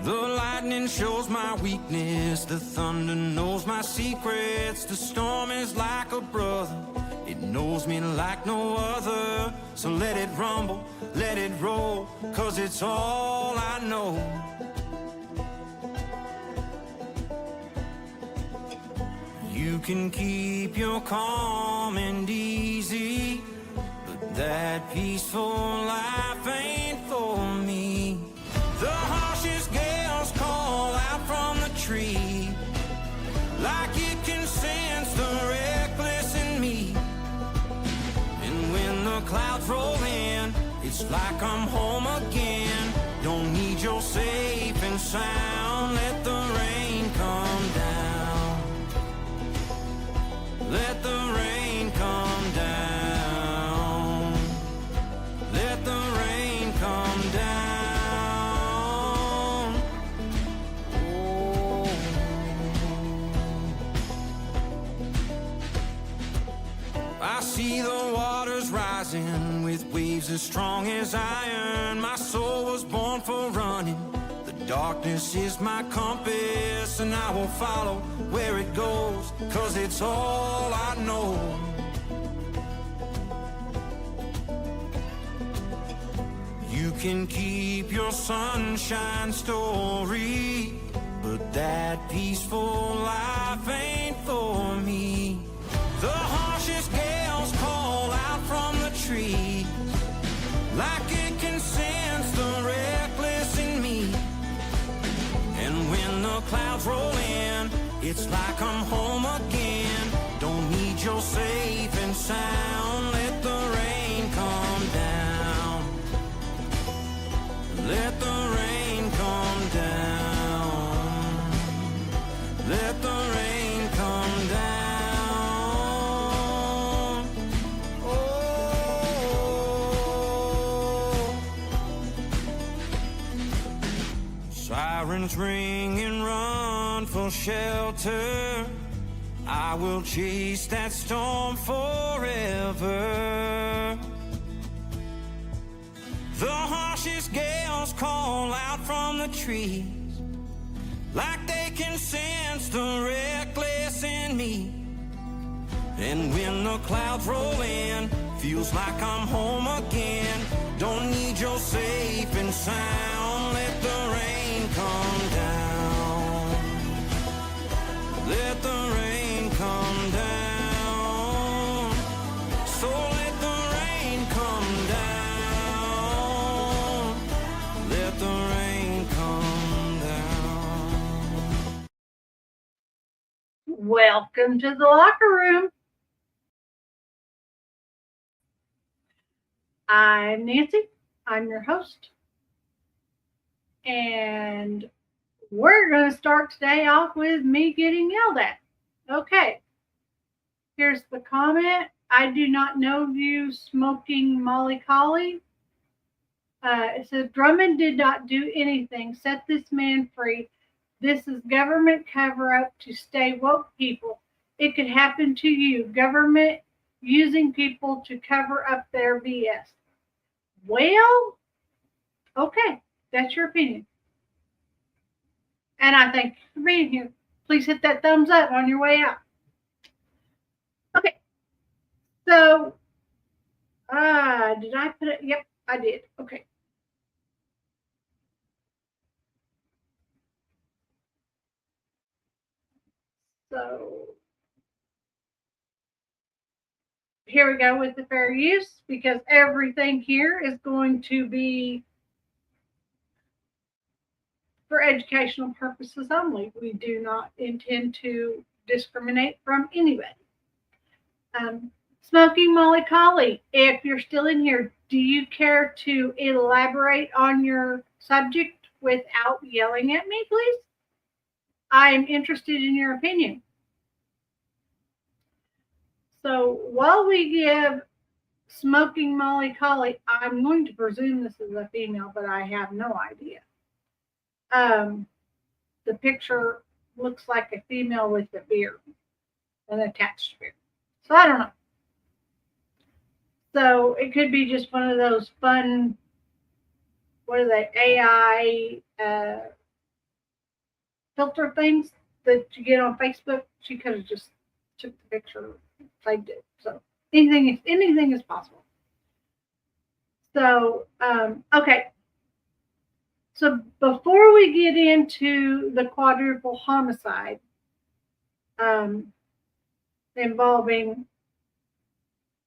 The lightning shows my weakness, the thunder knows my secrets. The storm is like a brother, it knows me like no other. So let it rumble, let it roll, 'cause it's all I know. You can keep your calm and easy, but that peaceful life ain't for me. The harshest gales call out from the tree, like it can sense the reckless in me. And when the clouds roll in, it's like I'm home again. Don't need your safe and sound, let the rain come down. Let the rain come down. Let the rain come down. I see the waters rising with waves as strong as iron. My soul was born for running. The darkness is my compass, and I will follow where it goes, 'cause it's all I know. You can keep your sunshine story, but that peaceful life ain't for me. The harshest gales call out from the trees, like it can sense the reckless in me. And when the clouds roll in, it's like I'm home again. Don't need your safe and sound, let the rain come down. Let the rain come down. Let the rain come down. Sirens ring and run for shelter. I will chase that storm forever. The harshest gales call out from the trees, like they can sense the reckless in me. And when the clouds roll in, feels like I'm home again. Don't need your safe and sound, let the rain come down. Let the rain come down. So let the rain come down. Let the rain come down. Welcome to the locker room. I'm Nancy. I'm your host. And we're going to start today off with me getting yelled at. Okay. Here's the comment. I do not know you smoking Molly Collie. It says, Drummond did not do anything. Set this man free. This is government cover-up to stay woke people. It could happen to you. Government using people to cover up their BS. Well, okay, that's your opinion. And I thank you for being here. Please hit that thumbs up on your way out. Okay, so, did I put it? Yep, I did. Okay. So, here we go with the fair use, because everything here is going to be for educational purposes only. We do not intend to discriminate from anybody. Smoking Molly Collie, if you're still in here, do you care to elaborate on your subject without yelling at me, please? I am interested in your opinion. So while we give Smoking Molly Collie, I'm going to presume this is a female, but I have no idea. The picture looks like a female with a beard, an attached beard. So I don't know. So it could be just one of those fun, what are they, AI filter things that you get on Facebook. She could have just took the picture, saved it. So anything is possible. So okay. So before we get into the quadruple homicide involving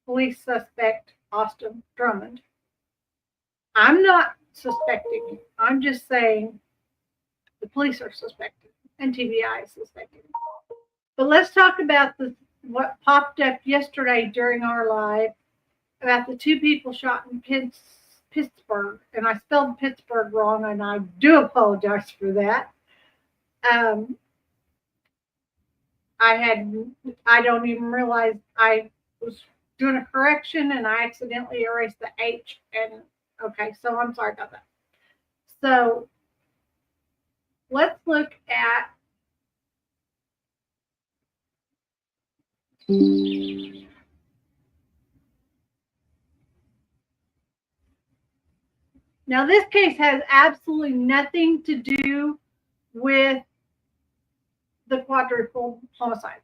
police suspect Austin Drummond, I'm not suspecting. I'm just saying the police are suspecting and TBI is suspecting. But let's talk about what popped up yesterday during our live about the two people shot in Pittsburg. And I spelled Pittsburg wrong, and I do apologize for that. I don't even realize I was doing a correction and I accidentally erased the H. And okay, so I'm sorry about that. So let's look at now. This case has absolutely nothing to do with the quadruple homicide.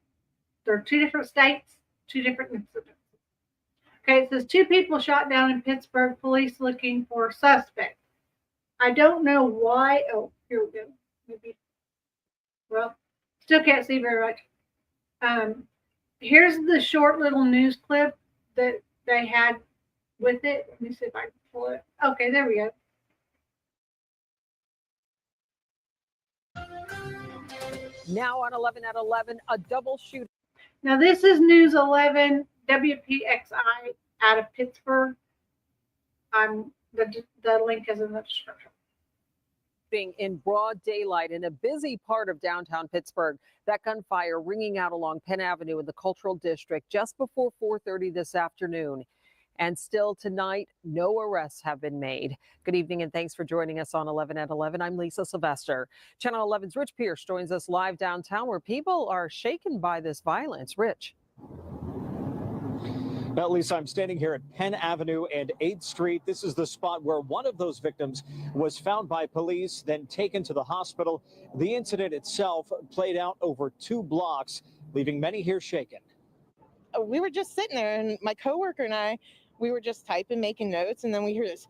There are two different states, two different incidents. Okay, it says two people shot down in Pittsburgh, police looking for a suspect. I don't know why. Oh, here we go. Maybe. Well, still can't see very much. Here's the short little news clip that they had with it. Let me see if I can pull it. Okay, there we go. Now on 11 at 11, a double shooting. Now this is News 11 WPXI out of Pittsburgh. The link is in the description. In broad daylight in a busy part of downtown Pittsburgh. That gunfire ringing out along Penn Avenue in the Cultural District just before 4:30 this afternoon. And still tonight, no arrests have been made. Good evening and thanks for joining us on 11 at 11. I'm Lisa Sylvester. Channel 11's Rich Pierce joins us live downtown where people are shaken by this violence. Rich. Well, Lisa, I'm standing here at Penn Avenue and 8th Street. This is the spot where one of those victims was found by police, then taken to the hospital. The incident itself played out over 2 blocks, leaving many here shaken. We were just sitting there, and my coworker and I, we were just typing, making notes, and then we hear this,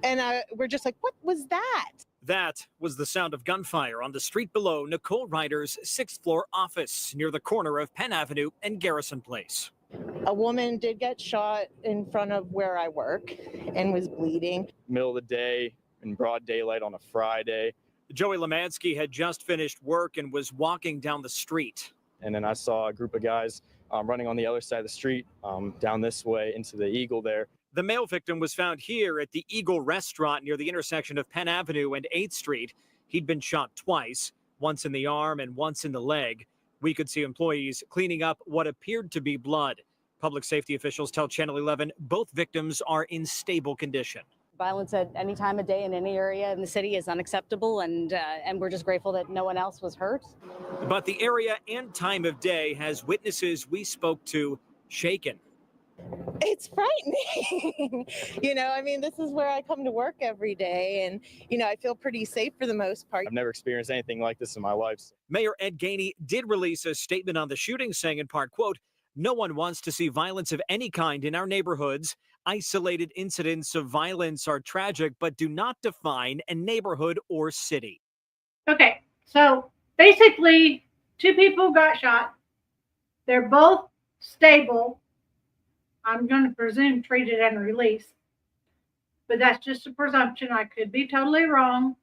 and we're just like, what was that? That was the sound of gunfire on the street below Nicole Ryder's 6th floor office near the corner of Penn Avenue and Garrison Place. A woman did get shot in front of where I work and was bleeding. Middle of the day in broad daylight on a Friday. Joey Lemansky had just finished work and was walking down the street. And then I saw a group of guys running on the other side of the street, down this way into the Eagle there. The male victim was found here at the Eagle restaurant near the intersection of Penn Avenue and 8th Street. He'd been shot twice, once in the arm and once in the leg. We could see employees cleaning up what appeared to be blood. Public safety officials tell Channel 11 both victims are in stable condition. Violence at any time of day in any area in the city is unacceptable, and we're just grateful that no one else was hurt. But the area and time of day has witnesses we spoke to shaken. It's frightening. This is where I come to work every day, and, I feel pretty safe for the most part. I've never experienced anything like this in my life. Mayor Ed Gainey did release a statement on the shooting saying in part, quote, "No one wants to see violence of any kind in our neighborhoods. Isolated incidents of violence are tragic, but do not define a neighborhood or city." Okay, so basically, two people got shot. They're both stable. I'm going to presume treated and released, but that's just a presumption. I could be totally wrong.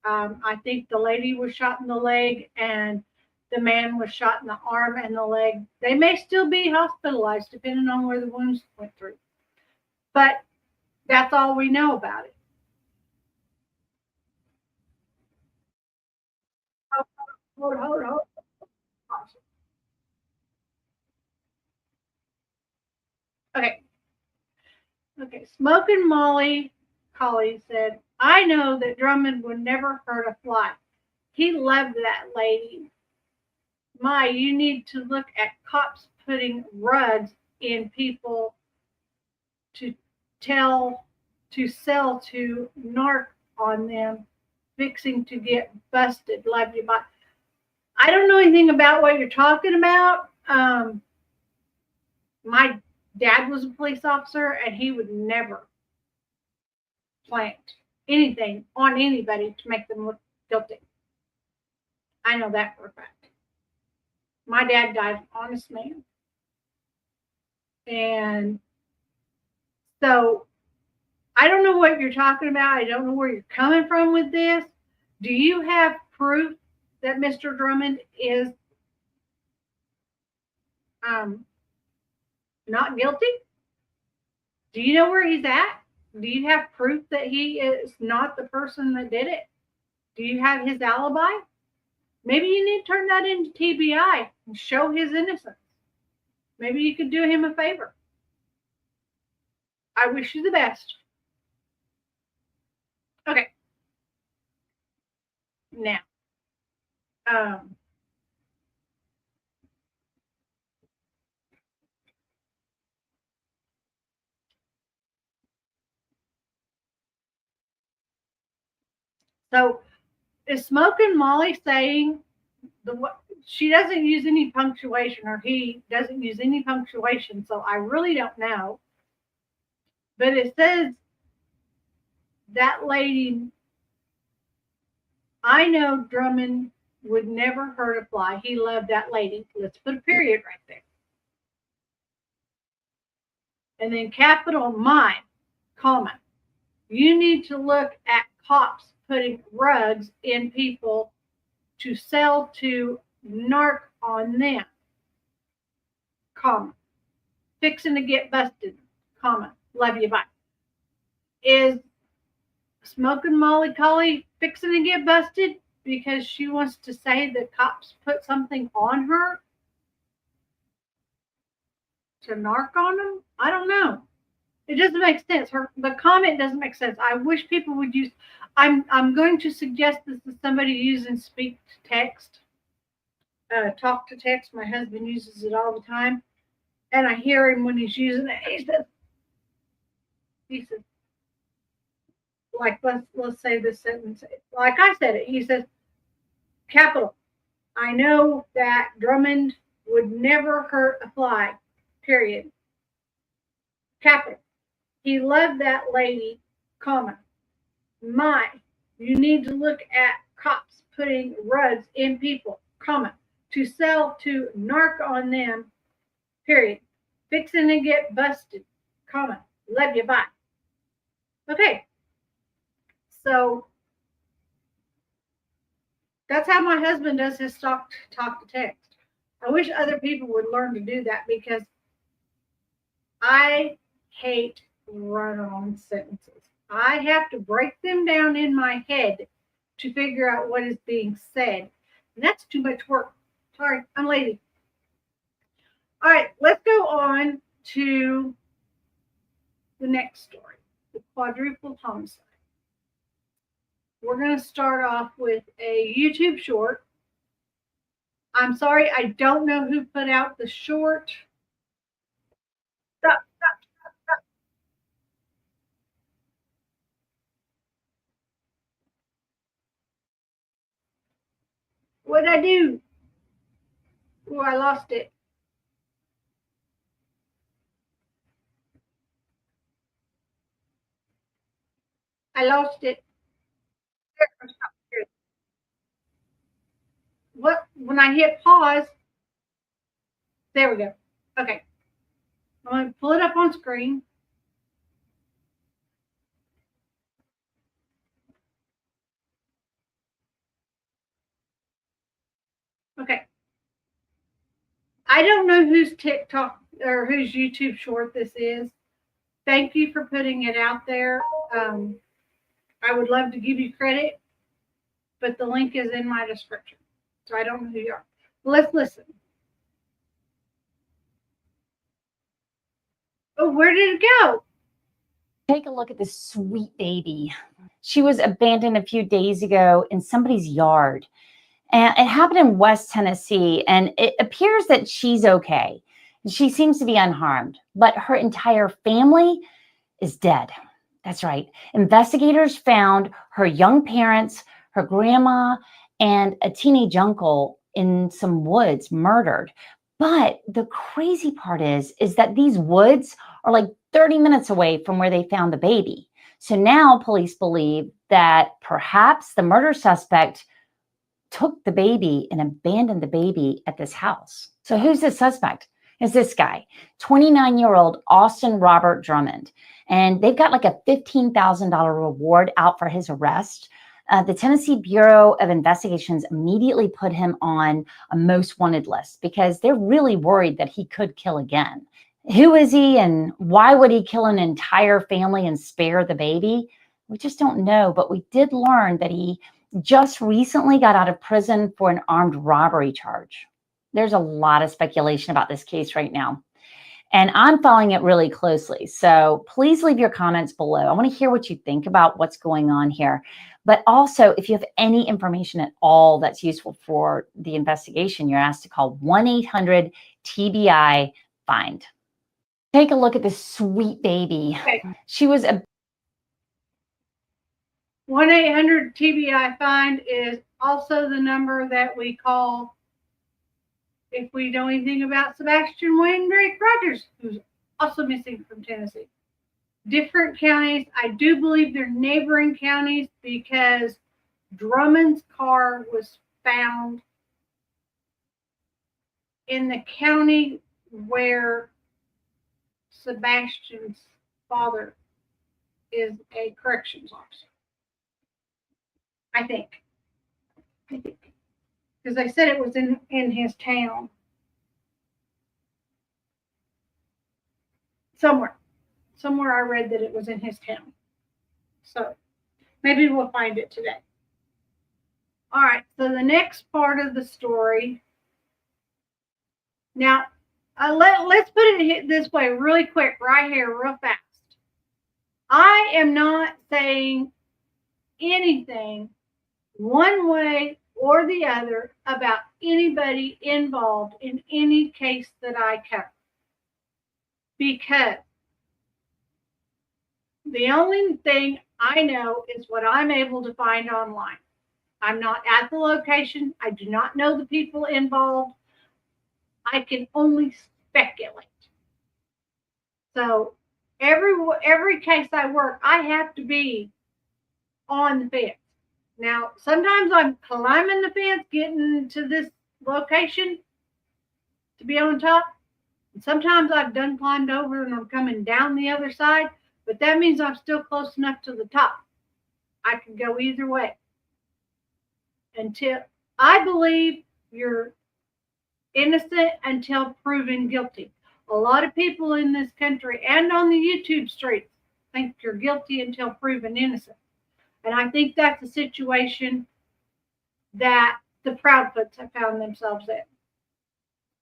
I think the lady was shot in the leg and the man was shot in the arm and the leg. They may still be hospitalized depending on where the wounds went through, but that's all we know about it. Hold. Okay. Smoking Molly Colley said, "I know that Drummond would never hurt a fly. He loved that lady. You need to look at cops putting rugs in people to sell to narc on them. fixing to get busted. Love you, bye. I don't know anything about what you're talking about. My dad was a police officer, and he would never plant anything on anybody to make them look guilty. I know that for a fact. My dad died an honest man. And so I don't know what you're talking about. I don't know where you're coming from with this. Do you have proof that Mr. Drummond is not guilty? Do you know where he's at? Do you have proof that he is not the person that did it? Do you have his alibi? Maybe you need to turn that into TBI and show his innocence. Maybe you could do him a favor. I wish you the best. Okay. Now, so is Smoking Molly saying she doesn't use any punctuation, or he doesn't use any punctuation, so I really don't know. But it says that lady, I know Drummond would never hurt a fly. He loved that lady. Let's put a period right there. And then capital mine, comma. You need to look at cops putting rugs in people to sell to narc on them, comma. Fixing to get busted, comma. Love you, bye. Is Smoking Molly Collie fixing to get busted because she wants to say that cops put something on her to narc on them? I don't know. It doesn't make sense. The comment doesn't make sense. I wish people would use. I'm going to suggest this to somebody using speak to text, talk to text. My husband uses it all the time, and I hear him when he's using it. He says, like let's say this sentence. Like I said it. He says, capital. I know that Drummond would never hurt a fly. Period. Capital. He loved that lady, comma. You need to look at cops putting rugs in people, comma, to sell to narc on them, period. Fixing to get busted, comma. Love you, bye. Okay. So that's how my husband does his talk to text. I wish other people would learn to do that, because I hate run-on sentences. I have to break them down in my head to figure out what is being said. And that's too much work. Sorry, I'm lazy. All right, let's go on to the next story, the quadruple homicide. We're going to start off with a YouTube short. I'm sorry, I don't know who put out the short. Stop. What did I do? Oh, I lost it. I lost it. What? When I hit pause, there we go. Okay. I'm going to pull it up on screen. Okay. I don't know whose TikTok or whose YouTube short this is. Thank you for putting it out there. I would love to give you credit, but the link is in my description, so I don't know who you are. Let's listen. Oh, where did it go? Take a look at this sweet baby. She was abandoned a few days ago in somebody's yard. And it happened in West Tennessee, and it appears that she's okay. She seems to be unharmed, but her entire family is dead. That's right. Investigators found her young parents, her grandma, and a teenage uncle in some woods murdered. But the crazy part is that these woods are like 30 minutes away from where they found the baby. So now police believe that perhaps the murder suspect took the baby and abandoned the baby at this house. So who's the suspect? Is this guy, 29-year-old Austin Robert Drummond. And they've got like a $15,000 reward out for his arrest. The Tennessee Bureau of Investigations immediately put him on a most wanted list because they're really worried that he could kill again. Who is he and why would he kill an entire family and spare the baby? We just don't know, but we did learn that he just recently got out of prison for an armed robbery charge. There's a lot of speculation about this case right now, and I'm following it really closely. So please leave your comments below. I want to hear what you think about what's going on here. But also, if you have any information at all that's useful for the investigation, you're asked to call 1-800-TBI-FIND. Take a look at this sweet baby. Okay. She was a 1-800-TBI-FIND is also the number that we call if we know anything about Sebastian Wayne Drake Rogers, who's also missing from Tennessee. Different counties. I do believe they're neighboring counties because Drummond's car was found in the county where Sebastian's father is a corrections officer. I think. Because they said it was in his town. Somewhere I read that it was in his town. So maybe we'll find it today. All right, so the next part of the story. Now, let's put it this way really quick, right here, real fast. I am not saying anything one way or the other about anybody involved in any case that I cover. Because the only thing I know is what I'm able to find online. I'm not at the location. I do not know the people involved. I can only speculate. So every case I work, I have to be on the fence. Now, sometimes I'm climbing the fence, getting to this location to be on top. And sometimes I've done climbed over and I'm coming down the other side, but that means I'm still close enough to the top. I can go either way. Until I believe you're innocent until proven guilty. A lot of people in this country and on the YouTube streets think you're guilty until proven innocent. And I think that's a situation that the Proudfoots have found themselves in.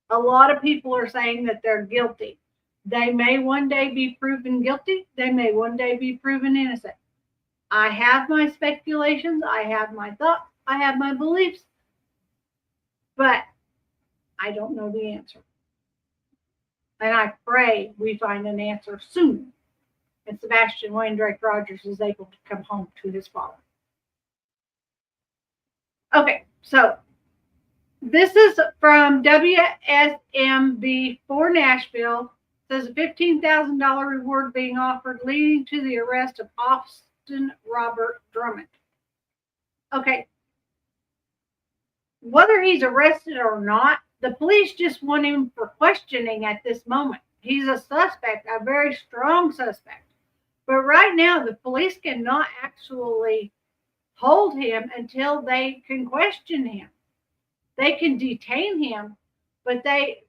A lot of people are saying that they're guilty. They may one day be proven guilty. They may one day be proven innocent. I have my speculations. I have my thoughts. I have my beliefs. But I don't know the answer. And I pray we find an answer soon. And Sebastian Wayne Drake Rogers is able to come home to his father. Okay, so this is from WSMV for Nashville. It says a $15,000 reward being offered, leading to the arrest of Austin Robert Drummond. Okay, whether he's arrested or not, the police just want him for questioning at this moment. He's a suspect, a very strong suspect. But right now, the police cannot actually hold him until they can question him. They can detain him, but they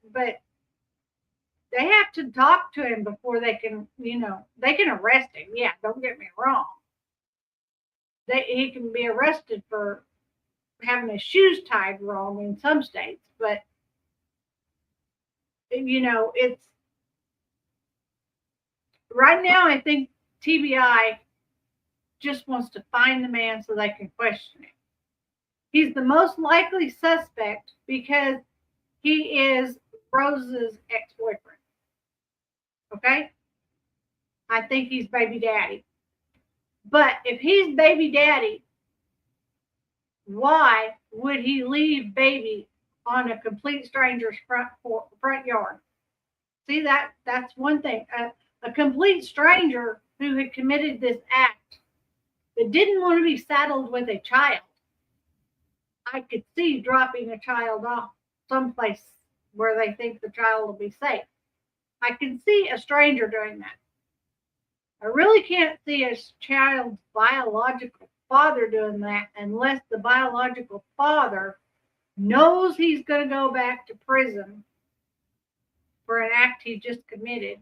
have to talk to him before they can, they can arrest him. Yeah, don't get me wrong. He can be arrested for having his shoes tied wrong in some states, but it's right now. I think TBI just wants to find the man so they can question him. He's the most likely suspect because he is Rose's ex-boyfriend. Okay? I think he's baby daddy. But if he's baby daddy, why would he leave baby on a complete stranger's front yard? See, that's one thing. A complete stranger who had committed this act that didn't want to be saddled with a child. I could see dropping a child off someplace where they think the child will be safe. I can see a stranger doing that. I really can't see a child's biological father doing that unless the biological father knows he's going to go back to prison for an act he just committed,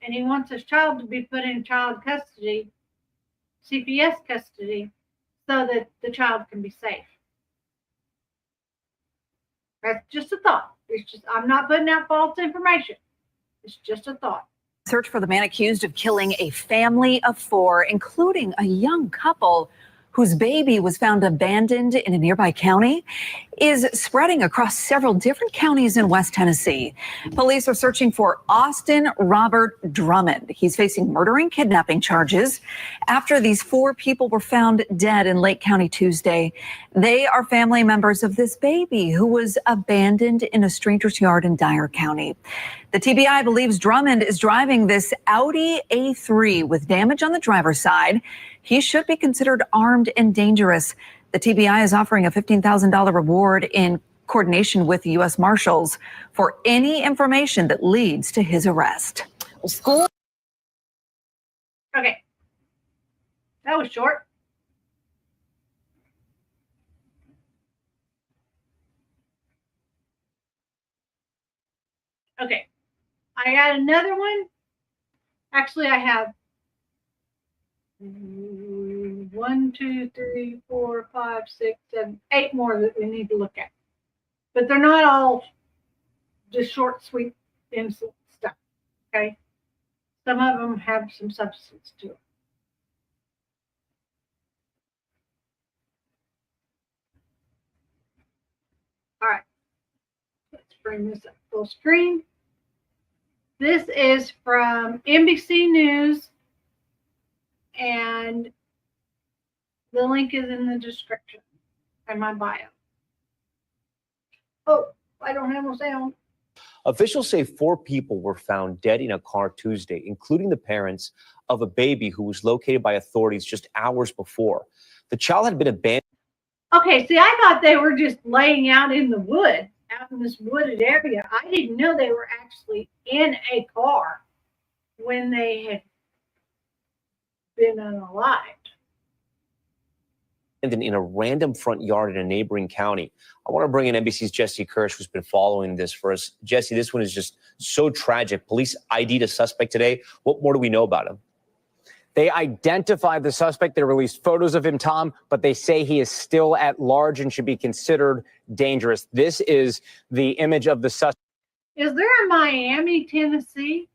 and he wants his child to be put in child custody, CPS custody, so that the child can be safe. That's just a thought. I'm not putting out false information. It's just a thought. Search for the man accused of killing a family of 4, including a young couple whose baby was found abandoned in a nearby county, is spreading across several different counties in West Tennessee. Police are searching for Austin Robert Drummond. He's facing murder and kidnapping charges after these 4 people were found dead in Lake County Tuesday. They are family members of this baby who was abandoned in a stranger's yard in Dyer County. The TBI believes Drummond is driving this Audi A3 with damage on the driver's side. He should be considered armed and dangerous. The TBI is offering a $15,000 reward in coordination with the U.S. Marshals for any information that leads to his arrest. Okay. That was short. Okay. I got another one. Actually, I have 1, 2, 3, 4, 5, 6, 7, 8 more that we need to look at. But they're not all just short, sweet, innocent stuff. Okay. Some of them have some substance to it. All right. Let's bring this up full screen. This is from NBC News, and the link is in the description and my bio. Oh, I don't have no sound. Officials say 4 people were found dead in a car Tuesday, including the parents of a baby who was located by authorities just hours before. The child had been abandoned. Okay, see, I thought they were just laying out in the woods, out in this wooded area. I didn't know they were actually in a car when they had been unalived. In a random front yard in a neighboring county. I want to bring in NBC's Jesse Kirsch, who's been following this for us. Jesse, this one is just so tragic. Police ID'd a suspect today. What more do we know about him? They identified the suspect. They released photos of him, Tom, but they say he is still at large and should be considered dangerous. This is the image of the suspect. Is there a Miami, Tennessee?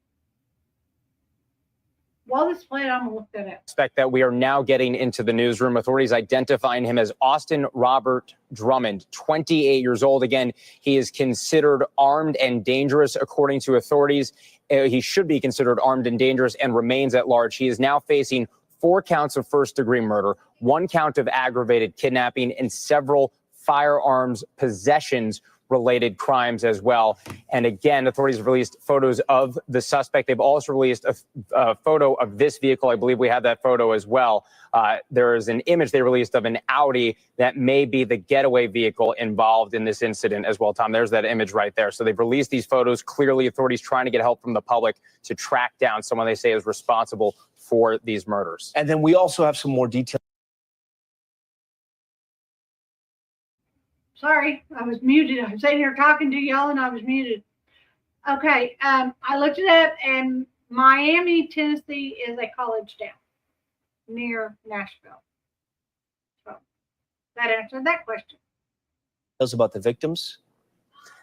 While this played, I'm gonna look that up. Suspect that we are now getting into the newsroom. Authorities identifying him as Austin Robert Drummond, 28 years old. Again, he is considered armed and dangerous, according to authorities. He should be considered armed and dangerous and remains at large. He is now facing 4 counts of first-degree murder, 1 count of aggravated kidnapping, and several firearms possessions related crimes as well. And again, authorities have released photos of the suspect. They've also released a photo of this vehicle. I believe we have that photo as well. There is an image they released of an Audi that may be the getaway vehicle involved in this incident as well, Tom. There's that image right there. So they've released these photos. Clearly, authorities trying to get help from the public to track down someone they say is responsible for these murders. And then we also have some more details. Sorry, I was muted. I was sitting here talking to y'all and I was muted. Okay, I looked it up, and Miami, Tennessee is a college town near Nashville. So that answered that question. Tell about the victims.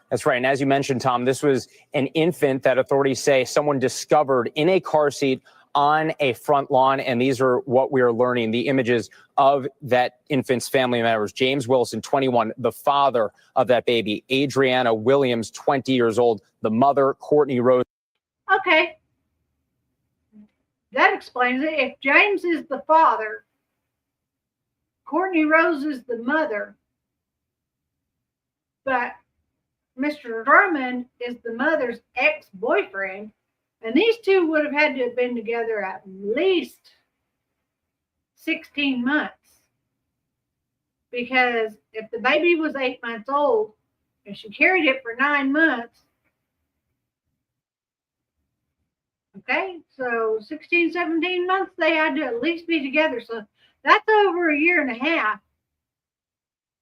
That's right. And as you mentioned, Tom, this was an infant that authorities say someone discovered in a car seat on a front lawn. And these are what we are learning, the images of that infant's family members. James Wilson, 21, the father of that baby. Adriana Williams, 20 years old, the mother, Courtney Rose. Okay. That explains it. If James is the father, Courtney Rose is the mother, but Mr. Drummond is the mother's ex-boyfriend, and these two would have had to have been together at least 16 months. Because if the baby was 8 months old and she carried it for 9 months, okay, so 16, 17 months, they had to at least be together. So that's over a year and a half.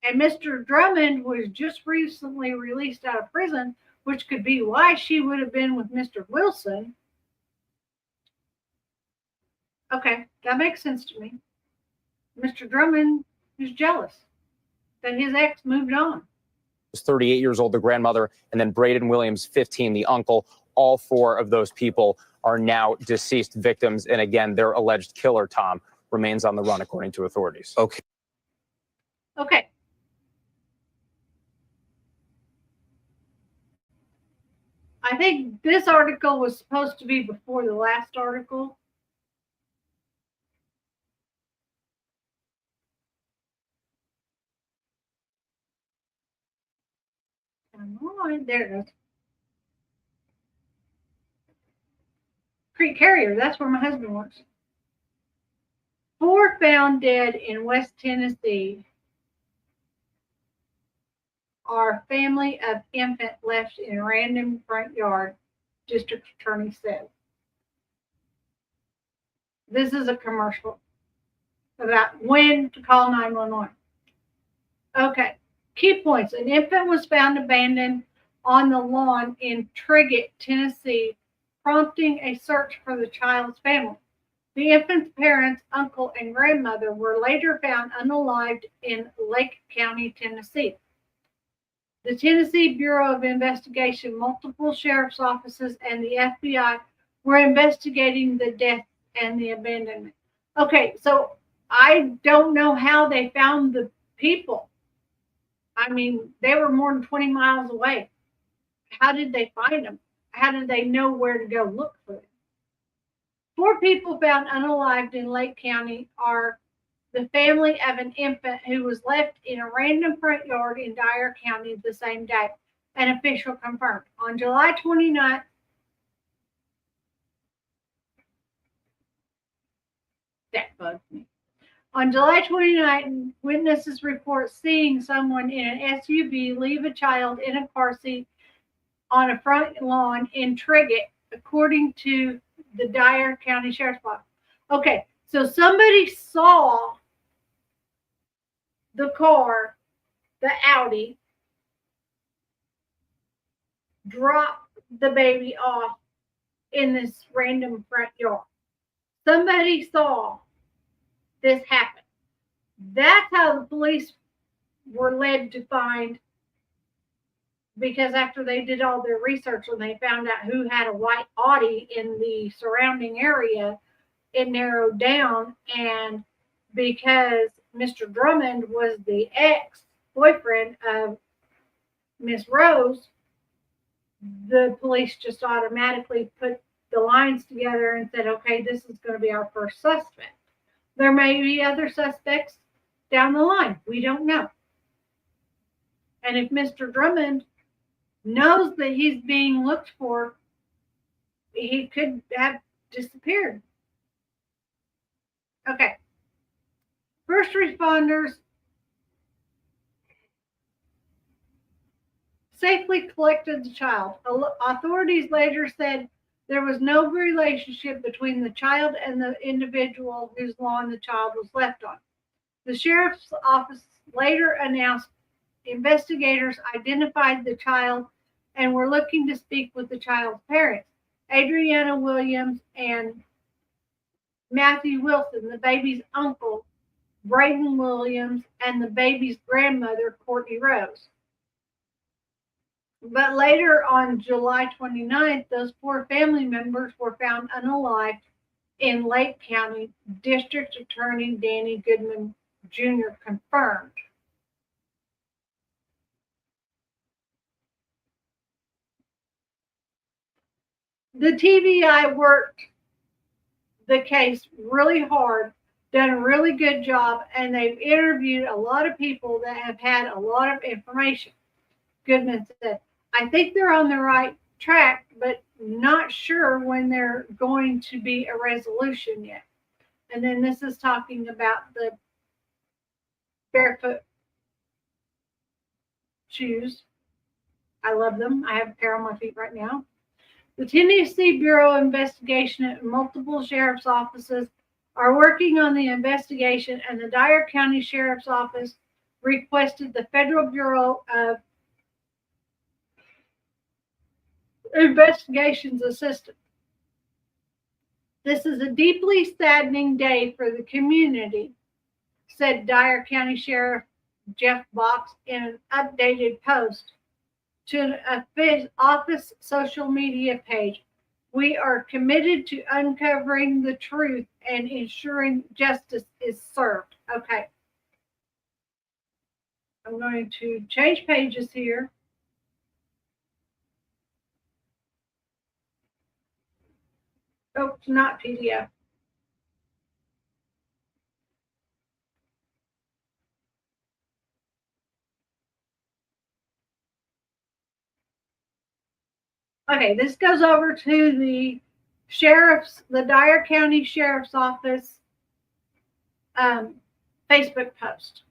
And Mr. Drummond was just recently released out of prison, which could be why she would have been with Mr. Wilson. Okay, that makes sense to me. Mr. Drummond is jealous that his ex moved on. 38 years old, the grandmother, and then Braden Williams, 15, the uncle. All four of those people are now deceased victims. And again, their alleged killer, Tom, remains on the run, according to authorities. Okay. Okay. I think this article was supposed to be before the last article. Come on, there it is. Creek Carrier, that's where my husband works. 4 found dead in West Tennessee are family of infant left in random front yard, district attorney said. This is a commercial about when to call 911. Okay, key points. An infant was found abandoned on the lawn in Triggett, Tennessee, prompting a search for the child's family. The infant's parents, uncle, and grandmother were later found unalived in Lake County, Tennessee. The Tennessee Bureau of Investigation, multiple sheriff's offices, and the FBI were investigating the death and the abandonment. Okay, so I don't know how they found the people. I mean, they were more than 20 miles away. How did they find them? How did they know where to go look for them? 4 people found unalived in Lake County are the family of an infant who was left in a random front yard in Dyer County the same day. An official confirmed. On July 29th, that bugs me. On July 29th, witnesses report seeing someone in an SUV leave a child in a car seat on a front lawn in Triggett, according to the Dyer County Sheriff's Office. Okay, so somebody saw the car, the Audi, drop the baby off in this random front yard. Somebody saw this happen. That's how the police were led to find, because after they did all their research and they found out who had a white Audi in the surrounding area, it narrowed down. And because Mr. Drummond was the ex-boyfriend of Miss Rose, the police just automatically put the lines together and said, okay, this is going to be our first suspect. There may be other suspects down the line. We don't know. And if Mr. Drummond knows that he's being looked for, he could have disappeared. Okay. First responders safely collected the child. Authorities later said there was no relationship between the child and the individual whose lawn the child was left on. The sheriff's office later announced investigators identified the child and were looking to speak with the child's parents, Adriana Williams and Matthew Wilson, the baby's uncle, Braden Williams, and the baby's grandmother, Courtney Rose. But later on July 29th, those 4 family members were found unalived in Lake County. District Attorney Danny Goodman Jr. confirmed. The TBI worked the case really hard done a really good job, and they've interviewed a lot of people that have had a lot of information. Goodman said, I think they're on the right track, but not sure when they're going to be a resolution yet. And then this is talking about the barefoot shoes. I love them. I have a pair on my feet right now. The Tennessee Bureau of Investigation and multiple sheriff's offices are working on the investigation, and the Dyer County Sheriff's Office requested the Federal Bureau of Investigation's assistance. This is a deeply saddening day for the community, said Dyer County Sheriff Jeff Box in an updated post to an office social media page. We are committed to uncovering the truth and ensuring justice is served. Okay. I'm going to change pages here. Oh, not PDF. Okay, this goes over to the Dyer County Sheriff's Office Facebook post.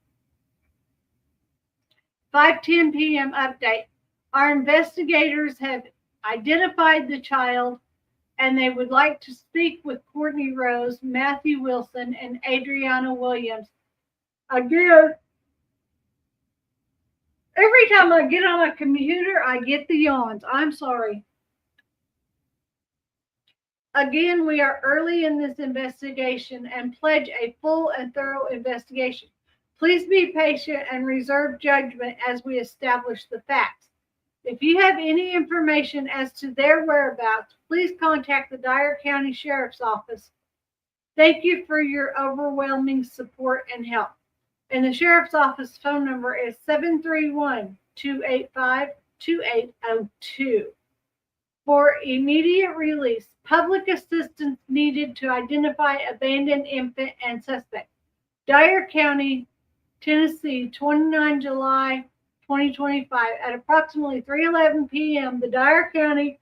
5:10 p.m. update. Our investigators have identified the child, and they would like to speak with Courtney Rose, Matthew Wilson, and Adriana Williams. Again, every time I get on a computer, I get the yawns. I'm sorry. Again, we are early in this investigation and pledge a full and thorough investigation. Please be patient and reserve judgment as we establish the facts. If you have any information as to their whereabouts, please contact the Dyer County Sheriff's Office. Thank you for your overwhelming support and help. And the Sheriff's Office phone number is 731-285-2802. For immediate release, public assistance needed to identify abandoned infant and suspect. Dyer County, Tennessee, 29 July 2025 at approximately 3:11 p.m. The Dyer County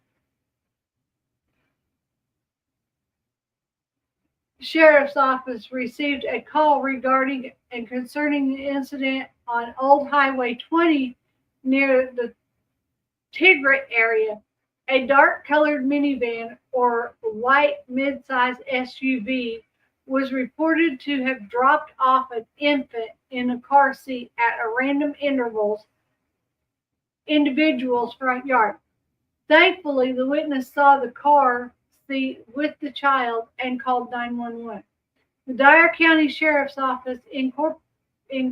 Sheriff's Office received a call regarding and concerning the incident on Old Highway 20 near the Tigrit area. A dark-colored minivan or white mid-size SUV was reported to have dropped off an infant in a car seat at a random individual's front yard. Thankfully, the witness saw the car seat with the child and called 911. The Dyer County Sheriff's Office, in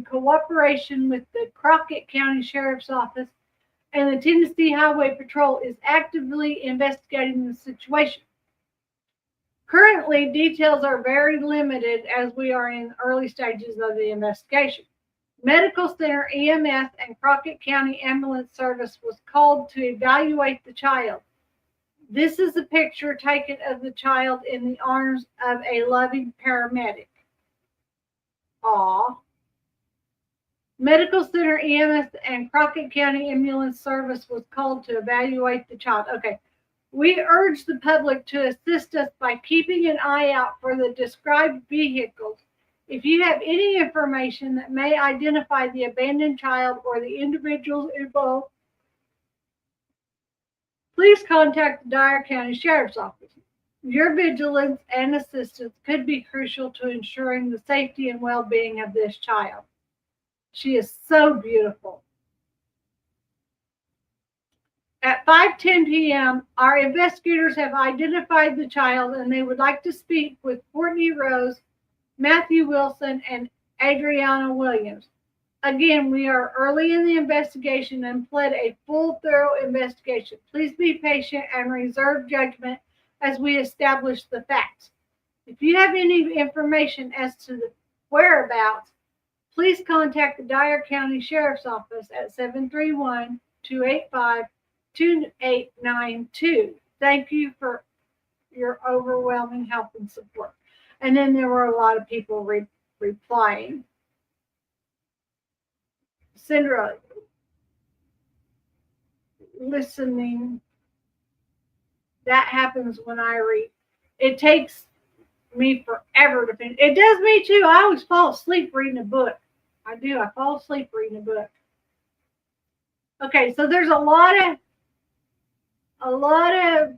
cooperation with the Crockett County Sheriff's Office and the Tennessee Highway Patrol, is actively investigating the situation. Currently, details are very limited as we are in early stages of the investigation. Medical Center, EMS, and Crockett County Ambulance Service was called to evaluate the child. This is a picture taken of the child in the arms of a loving paramedic. Aw. Medical Center, EMS, and Crockett County Ambulance Service was called to evaluate the child. Okay. We urge the public to assist us by keeping an eye out for the described vehicles. If you have any information that may identify the abandoned child or the individuals involved, please contact the Dyer County Sheriff's Office. Your vigilance and assistance could be crucial to ensuring the safety and well-being of this child. She is so beautiful. At 5:10 p.m., our investigators have identified the child, and they would like to speak with Courtney Rose, Matthew Wilson, and Adriana Williams. Again, we are early in the investigation and pled a full, thorough investigation. Please be patient and reserve judgment as we establish the facts. If you have any information as to the whereabouts, please contact the Dyer County Sheriff's Office at 731-285-2892. Thank you for your overwhelming help and support. And then there were a lot of people replying. Sandra, listening, that happens when I read. It takes me forever to finish. It does me too. I always fall asleep reading a book. I do. I fall asleep reading a book. Okay, so there's a lot of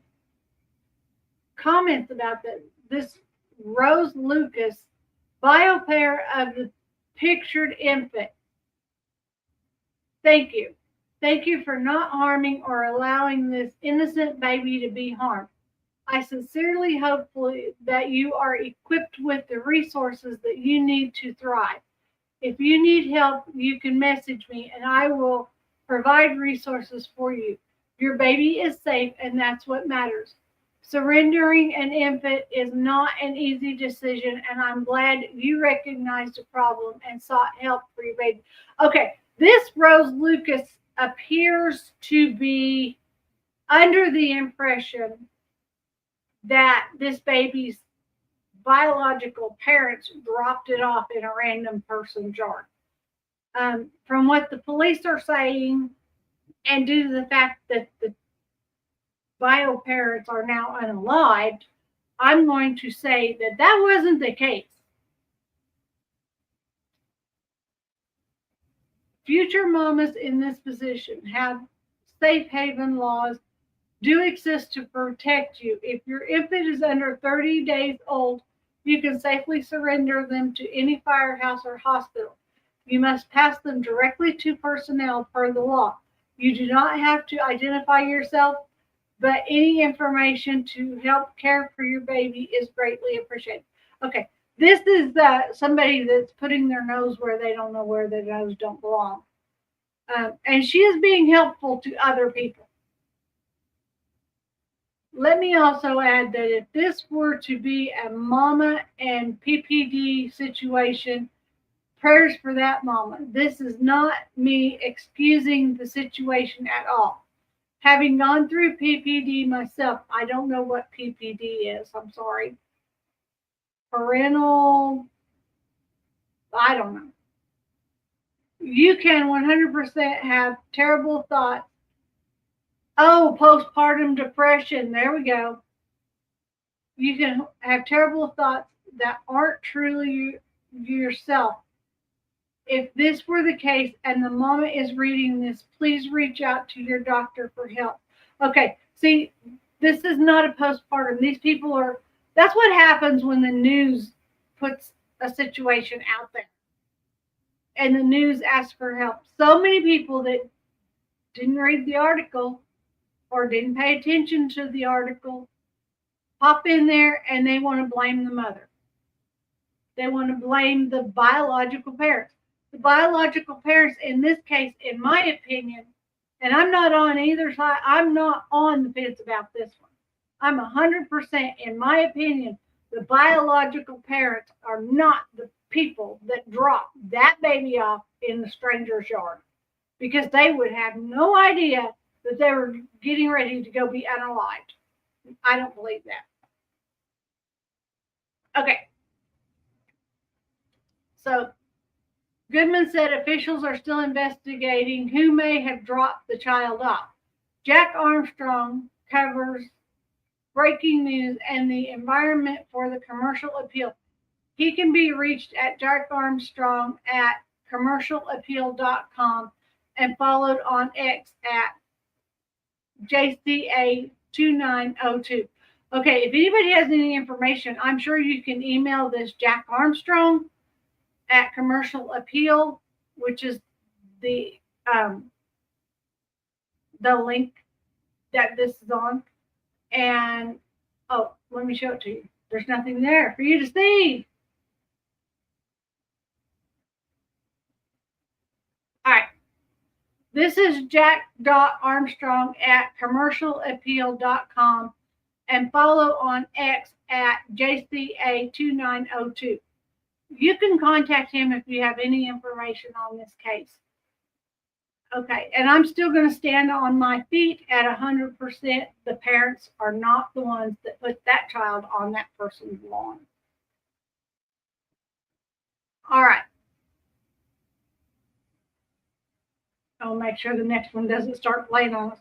comments about this Rose Lucas biopair of the pictured infant. Thank you. Thank you for not harming or allowing this innocent baby to be harmed. I sincerely hope that you are equipped with the resources that you need to thrive. If you need help, you can message me and I will provide resources for you. Your baby is safe and that's what matters. Surrendering an infant is not an easy decision, and I'm glad you recognized the problem and sought help for your baby. Okay, this Rose Lucas appears to be under the impression that this baby's biological parents dropped it off in a random person's yard. From what the police are saying, and due to the fact that the bio parents are now unalived, I'm going to say that that wasn't the case. Future mamas in this position have safe haven laws do exist to protect you. If your infant is under 30 days old, you can safely surrender them to any firehouse or hospital. You must pass them directly to personnel per the law. You do not have to identify yourself, but any information to help care for your baby is greatly appreciated. Okay, this is somebody that's putting their nose where they don't know where their nose don't belong. And she is being helpful to other people. Let me also add that if this were to be a mama and PPD situation, prayers for that mama. This is not me excusing the situation at all. Having gone through PPD myself, I don't know what PPD is. I'm sorry. Parental, I don't know. You can 100% have terrible thoughts. Oh, postpartum depression. There we go. You can have terrible thoughts that aren't truly yourself. If this were the case and the mama is reading this, please reach out to your doctor for help. Okay, see, this is not a postpartum. These people are, that's what happens when the news puts a situation out there and the news asks for help. So many people that didn't read the article or didn't pay attention to the article pop in there and they want to blame the mother. They want to blame the biological parents. The biological parents in this case, in my opinion, and I'm not on either side, I'm not on the fence about this one. I'm 100% in my opinion, the biological parents are not the people that dropped that baby off in the stranger's yard, because they would have no idea that they were getting ready to go be unalived. I don't believe that. Okay. So Goodman said officials are still investigating who may have dropped the child off. Jack Armstrong covers breaking news and the environment for the commercial appeal. He can be reached at Jack Armstrong at commercialappeal.com and followed on X at JCA2902. Okay, if anybody has any information, I'm sure you can email this Jack Armstrong at Commercial Appeal, which is the link that this is on. And oh, let me show it to you. There's nothing there for you to see. All right. This is Jack.Armstrong at commercialappeal.com and follow on X at JCA2902. You can contact him if you have any information on this case. Okay, and I'm still going to stand on my feet at 100%. The parents are not the ones that put that child on that person's lawn. All right. I'll make sure the next one doesn't start playing on us.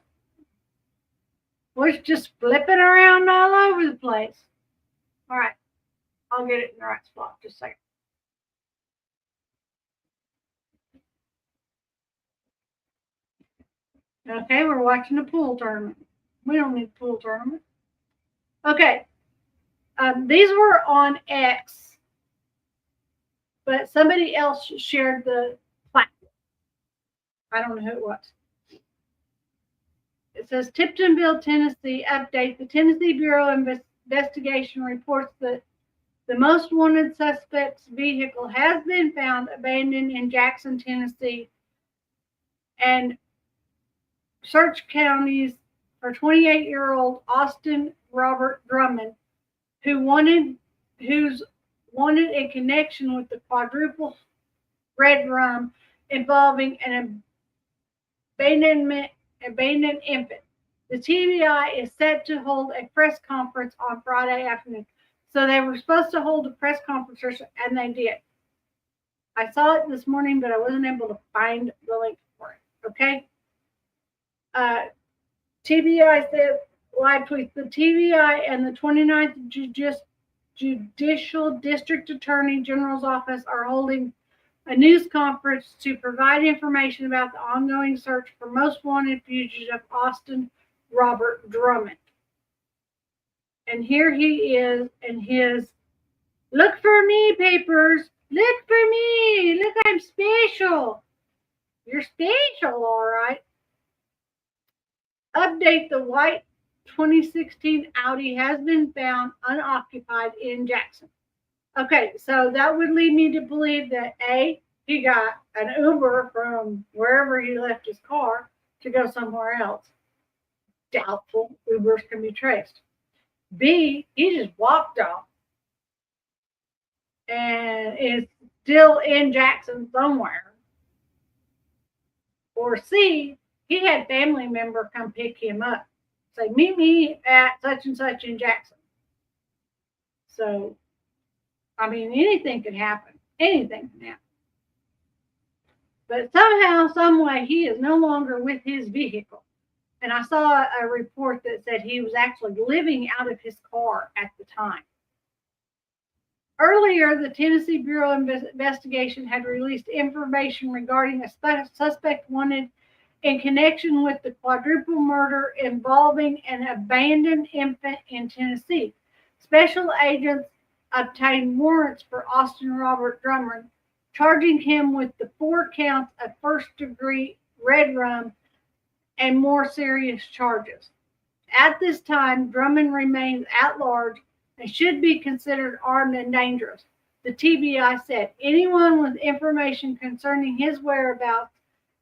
We're just flipping around all over the place. All right. I'll get it in the right spot. Just a second. Okay, we're watching a pool tournament. We don't need a pool tournament. Okay. These were on X, but somebody else shared the platform. I don't know who it was. It says Tiptonville, Tennessee update. The Tennessee Bureau of Investigation reports that the most wanted suspect's vehicle has been found abandoned in Jackson, Tennessee, and search counties for 28-year-old Austin Robert Drummond, who's wanted in connection with the Quadruple red rum involving an abandoned infant. The TBI is set to hold a press conference on Friday afternoon. So they were supposed to hold a press conference, and they did. I saw it this morning, but I wasn't able to find the link for it. Okay. TBI said, live tweet, the TBI and the 29th Judicial District Attorney General's Office are holding a news conference to provide information about the ongoing search for most wanted fugitive Austin Robert Drummond. And here he is in his look for me papers. Look for me. Look, I'm special. You're special, all right. Update, the white 2016 Audi has been found unoccupied in Jackson. Okay, so that would lead me to believe that A, he got an Uber from wherever he left his car to go somewhere else. Doubtful Ubers can be traced. B, he just walked off and is still in Jackson somewhere. Or C, he had family member come pick him up. Say, meet me at such and such in Jackson. So, I mean, anything could happen. Anything can happen. But somehow, some way, he is no longer with his vehicle. And I saw a report that said he was actually living out of his car at the time. Earlier, the Tennessee Bureau of Investigation had released information regarding a suspect wanted in connection with the quadruple murder involving an abandoned infant in Tennessee. Special agents obtained warrants for Austin Robert Drummond, charging him with the 4 counts of first-degree red rum and more serious charges. At this time, Drummond remains at large and should be considered armed and dangerous. The TBI said anyone with information concerning his whereabouts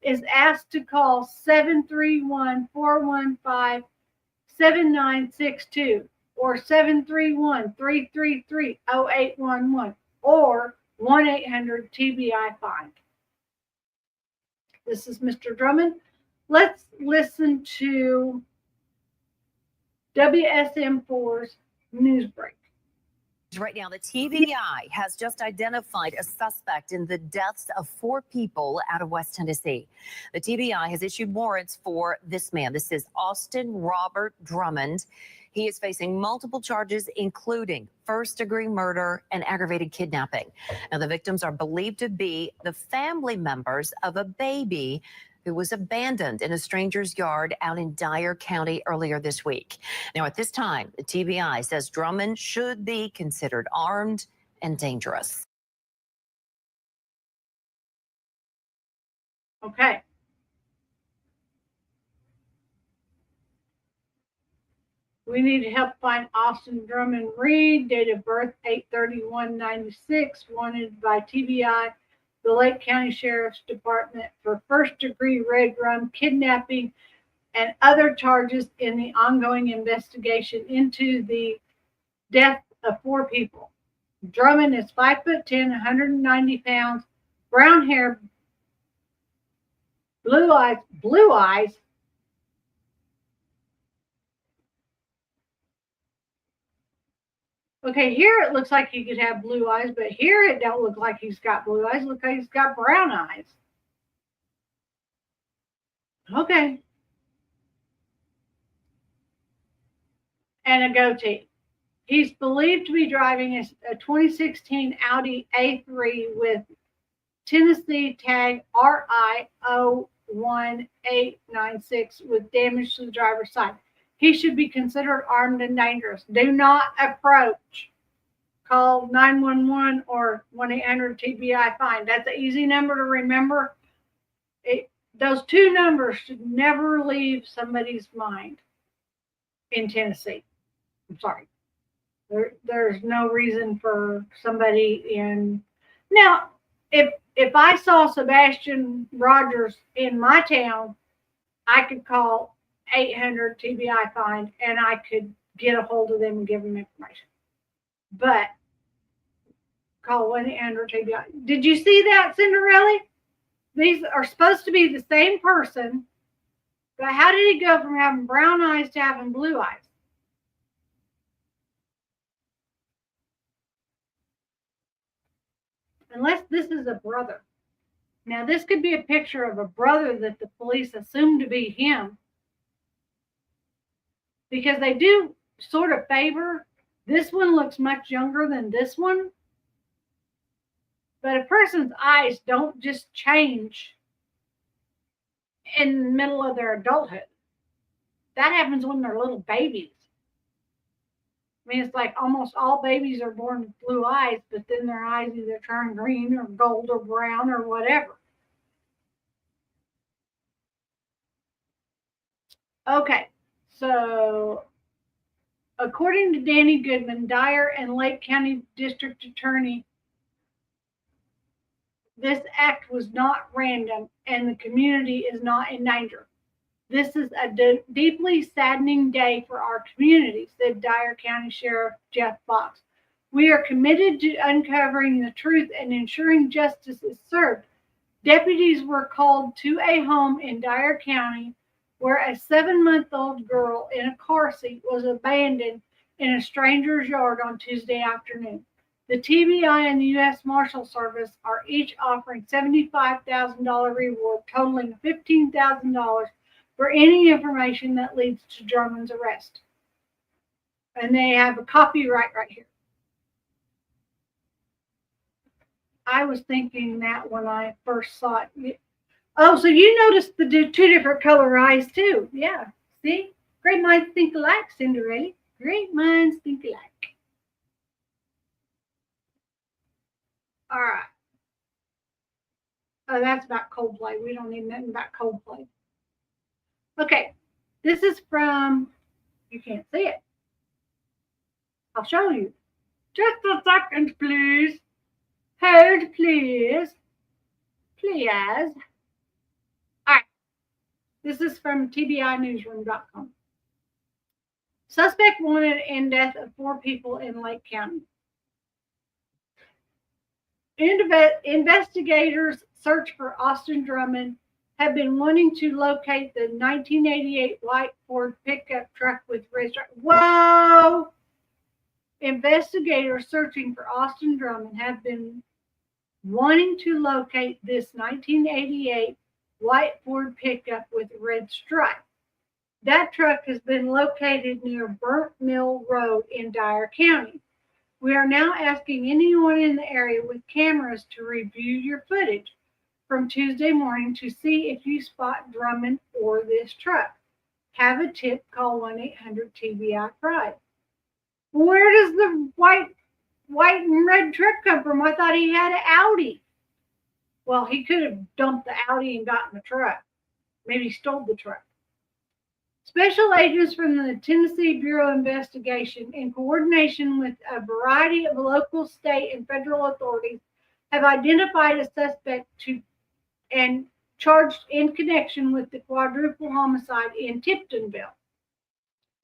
is asked to call 731-415-7962 or 731-333-0811 or 1-800-TBI-FIND. This is Mr. Drummond. Let's listen to WSM4's news break. Right now, the TBI has just identified a suspect in the deaths of 4 people out of West Tennessee. The TBI has issued warrants for this man. This is Austin Robert Drummond. He is facing multiple charges, including first-degree murder and aggravated kidnapping. Now, the victims are believed to be the family members of a baby who was abandoned in a stranger's yard out in Dyer County earlier this week. Now, at this time, the TBI says Drummond should be considered armed and dangerous. Okay. We need to help find Austin Drummond Reed, date of birth 8/31/96, wanted by TBI, the Lake County Sheriff's Department for first-degree red rum kidnapping and other charges in the ongoing investigation into the death of 4 people. Drummond is 5'10", 190 pounds, brown hair, blue eyes, Okay, here it looks like he could have blue eyes, but here it don't look like he's got blue eyes. Look like he's got brown eyes. Okay. And a goatee. He's believed to be driving a 2016 Audi A3 with Tennessee tag RI01896 with damage to the driver's side. He should be considered armed and dangerous. Do not approach. Call 911 or 1-800-TBI-FIND. That's an easy number to remember. Those two numbers should never leave somebody's mind in Tennessee. I'm sorry. There's no reason for somebody in... Now, if I saw Sebastian Rogers in my town, I could call 800-TBI-FIND and I could get a hold of them and give them information. But call 1-800-TBI. Did you see that, Cinderella? These are supposed to be the same person, but how did he go from having brown eyes to having blue eyes? Unless this is a brother. Now, this could be a picture of a brother that the police assume to be him, because they do sort of favor. This one looks much younger than this one. But a person's eyes don't just change in the middle of their adulthood. That happens when they're little babies. I mean, it's like almost all babies are born with blue eyes, but then their eyes either turn green or gold or brown or whatever. Okay, so according to Danny Goodman, Dyer and Lake County District Attorney, this act was not random and the community is not in danger. This is a deeply saddening day for our community, said Dyer County Sheriff Jeff Fox. We are committed to uncovering the truth and ensuring justice is served. Deputies were called to a home in Dyer County where a 7-month-old girl in a car seat was abandoned in a stranger's yard on Tuesday afternoon. The TBI and the U.S. Marshal Service are each offering $75,000 reward, totaling $15,000 for any information that leads to Drummond's arrest. And they have a copyright right here. I was thinking that when I first saw it. Oh, so you noticed the two different color eyes too. Yeah. See? Great minds think alike, Cinderella. Great minds think alike. All right. Oh, that's about Coldplay. We don't need nothing about Coldplay. Okay. This is from, you can't see it. I'll show you. Just a second, please. Hold, please. Please. All right. This is from TBINewsroom.com. Suspect wanted in death of 4 people in Lake County. Investigators search for Austin Drummond have been wanting to locate the 1988 white Ford pickup truck with red stripe. Whoa! Investigators searching for Austin Drummond have been wanting to locate this 1988 white Ford pickup with red stripe. That truck has been located near Burnt Mill Road in Dyer County. We are now asking anyone in the area with cameras to review your footage from Tuesday morning to see if you spot Drummond or this truck. Have a tip, call 1-800-TBI-PRIDE. Where does the white and red truck come from? I thought he had an Audi. Well, he could have dumped the Audi and gotten the truck. Maybe stole the truck. Special agents from the Tennessee Bureau of Investigation, in coordination with a variety of local, state, and federal authorities, have identified a suspect and charged in connection with the quadruple homicide in Tiptonville.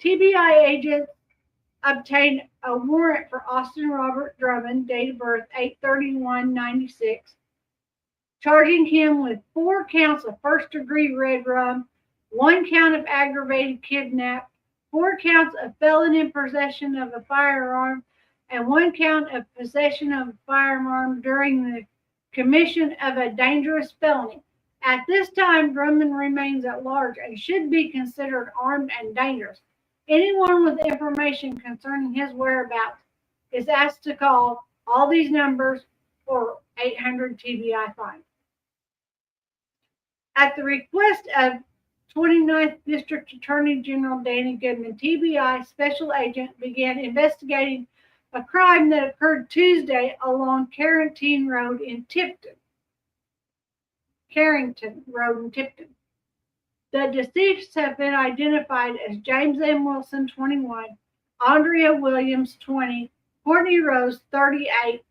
TBI agents obtained a warrant for Austin Robert Drummond, date of birth 8/31/96, charging him with 4 counts of first-degree red rum, 1 count of aggravated kidnap, 4 counts of felon in possession of a firearm, and 1 count of possession of a firearm during the commission of a dangerous felony. At this time, Drummond remains at large and should be considered armed and dangerous. Anyone with information concerning his whereabouts is asked to call all these numbers or 800 TBI fine. At the request of 29th District Attorney General Danny Goodman, TBI Special Agent began investigating a crime that occurred Tuesday along Carrington Road in Tipton. The deceased have been identified as James M. Wilson, 21, Andrea Williams, 20, Courtney Rose, 38,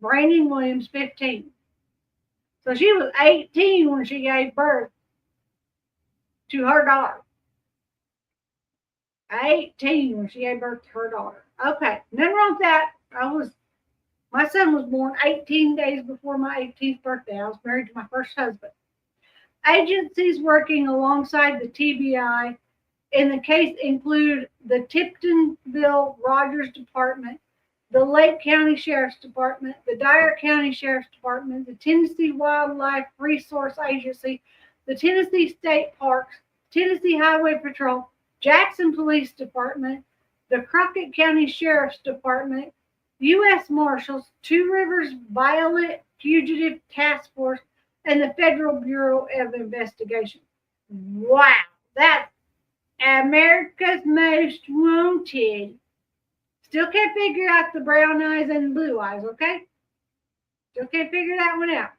Brandon Williams, 15. So she was 18 when she gave birth to her daughter. 18 when she gave birth to her daughter. Okay, nothing wrong with that. My son was born 18 days before my 18th birthday. I was married to my first husband. Agencies working alongside the TBI in the case include the Tiptonville Rogers Department, the Lake County Sheriff's Department, the Dyer County Sheriff's Department, the Tennessee Wildlife Resource Agency, the Tennessee State Parks, Tennessee Highway Patrol, Jackson Police Department, the Crockett County Sheriff's Department, U.S. Marshals, Two Rivers Violent Fugitive Task Force, and the Federal Bureau of Investigation. Wow, that's America's Most Wanted. Still can't figure out the brown eyes and blue eyes, okay? Still can't figure that one out.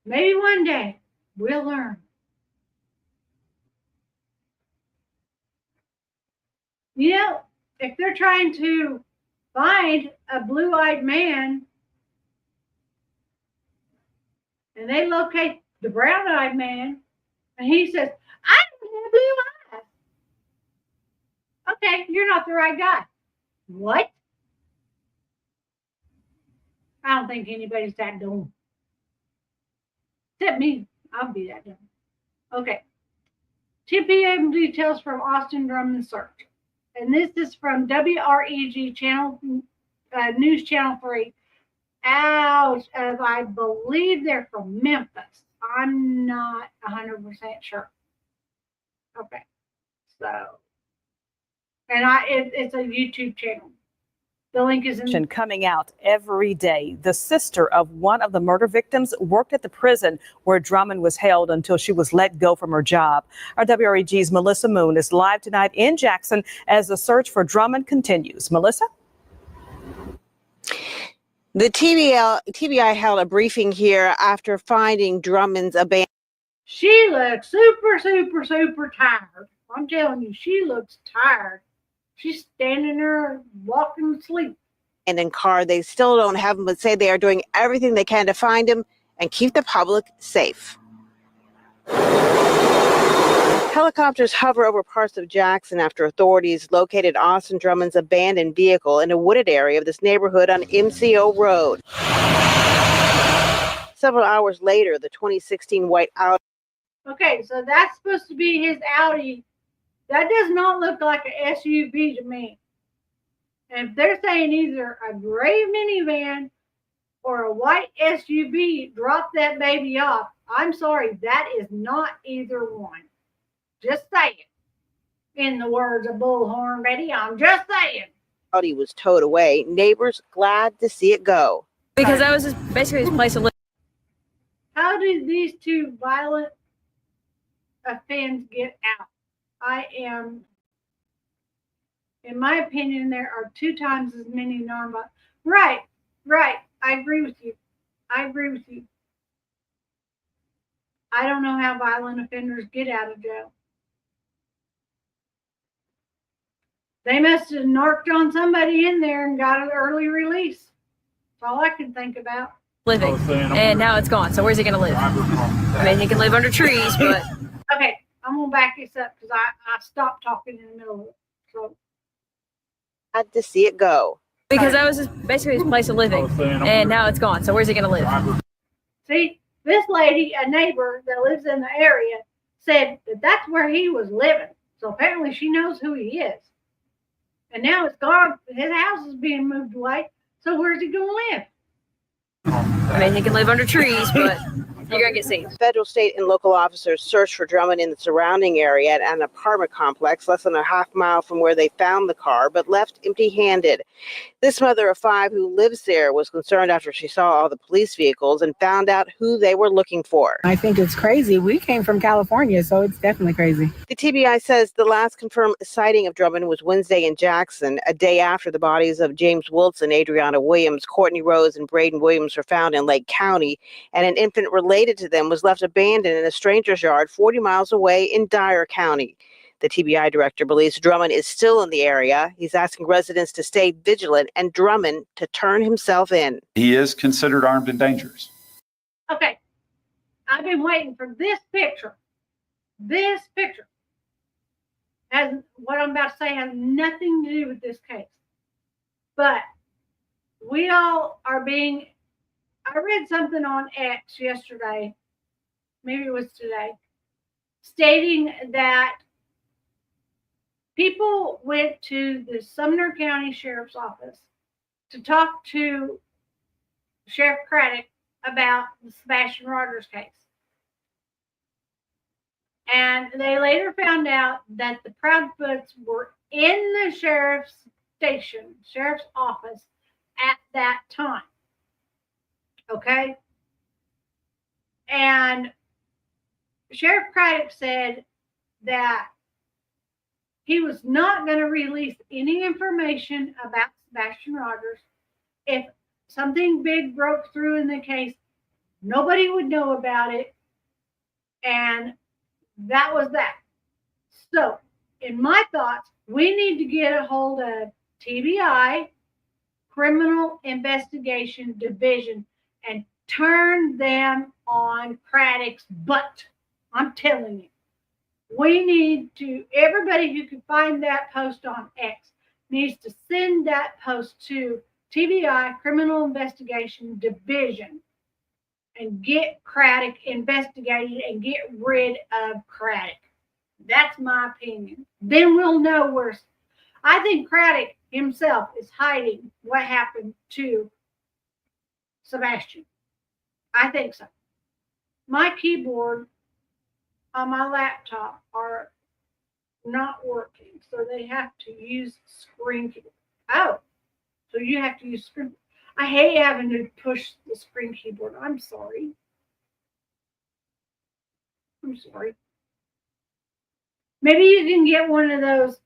Maybe one day we'll learn. You know, if they're trying to find a blue-eyed man and they locate the brown-eyed man and he says, I don't have blue eyes. Okay, you're not the right guy. What? I don't think anybody's that dumb. Except me. I'll be that dumb. Okay. 2 p.m. details from Austin Drummond search. And this is from WREG channel, News Channel 3, out of, I believe they're from Memphis. I'm not 100% sure. Okay. So, and it's a YouTube channel. The link is in. Coming out every day. The sister of one of the murder victims worked at the prison where Drummond was held until she was let go from her job. Our WREG's Melissa Moon is live tonight in Jackson as the search for Drummond continues. Melissa? The TBI held a briefing here after finding Drummond's abandoned. She looks super, super, super tired. I'm telling you, she looks tired. She's standing there walking to sleep. And in car, they still don't have him, but say they are doing everything they can to find him and keep the public safe. Helicopters hover over parts of Jackson after authorities located Austin Drummond's abandoned vehicle in a wooded area of this neighborhood on MCO Road. Several hours later, the 2016 white Audi. Okay, so that's supposed to be his Audi. That does not look like an SUV to me. And if they're saying either a gray minivan or a white SUV, drop that baby off. I'm sorry, that is not either one. Just saying. In the words of Bullhorn Betty, I'm just saying. Audi was towed away. Neighbors glad to see it go. Because that was basically his place to live. How did these two violent offenders get out? I am, in my opinion, there are 2 times as many nonviolent. Right. I agree with you. I don't know how violent offenders get out of jail. They must have narked on somebody in there and got an early release. That's all I can think about. Living, and now it's gone. So where's he going to live? I mean, he can live under trees, but... Okay. I'm going to back this up because I stopped talking in the middle of it. So. Glad to see it go. Because that was basically his place of living, and now it's gone. So where's he going to live? See, this lady, a neighbor that lives in the area, said that that's where he was living. So apparently she knows who he is. And now it's gone. His house is being moved away. So where's he going to live? I mean, he can live under trees, but you gotta get safe. Federal, state, and local officers searched for Drummond in the surrounding area at an apartment complex less than a half mile from where they found the car, but left empty-handed. This mother of 5 who lives there was concerned after she saw all the police vehicles and found out who they were looking for. I think it's crazy. We came from California, so it's definitely crazy. The TBI says the last confirmed sighting of Drummond was Wednesday in Jackson, a day after the bodies of James Wilson, Adriana Williams, Courtney Rose, and Braden Williams were found in Lake County, and an infant related to them was left abandoned in a stranger's yard 40 miles away in Dyer County. The TBI director believes Drummond is still in the area. He's asking residents to stay vigilant and Drummond to turn himself in. He is considered armed and dangerous. Okay. I've been waiting for this picture. This picture has, what I'm about to say has nothing to do with this case. But we all are being, I read something on X yesterday, maybe it was today, stating that people went to the Sumner County Sheriff's Office to talk to Sheriff Craddock about the Sebastian Rogers case. And they later found out that the Proudfoots were in the sheriff's station, sheriff's office at that time. Okay? And Sheriff Craddock said that he was not going to release any information about Sebastian Rogers. If something big broke through in the case, nobody would know about it. And that was that. So, in my thoughts, we need to get a hold of TBI, Criminal Investigation Division, and turn them on Craddock's butt. I'm telling you. We need to, everybody who can find that post on X needs to send that post to TBI, Criminal Investigation Division, and get Craddock investigated and get rid of Craddock. That's my opinion. Then we'll know where, I think Craddock himself is hiding what happened to Sebastian. I think so. My keyboard on my laptop are not working, so they have to use screen keyboard. Oh, so you have to use screen. I hate having to push the screen keyboard. I'm sorry. I'm sorry. Maybe you can get one of those.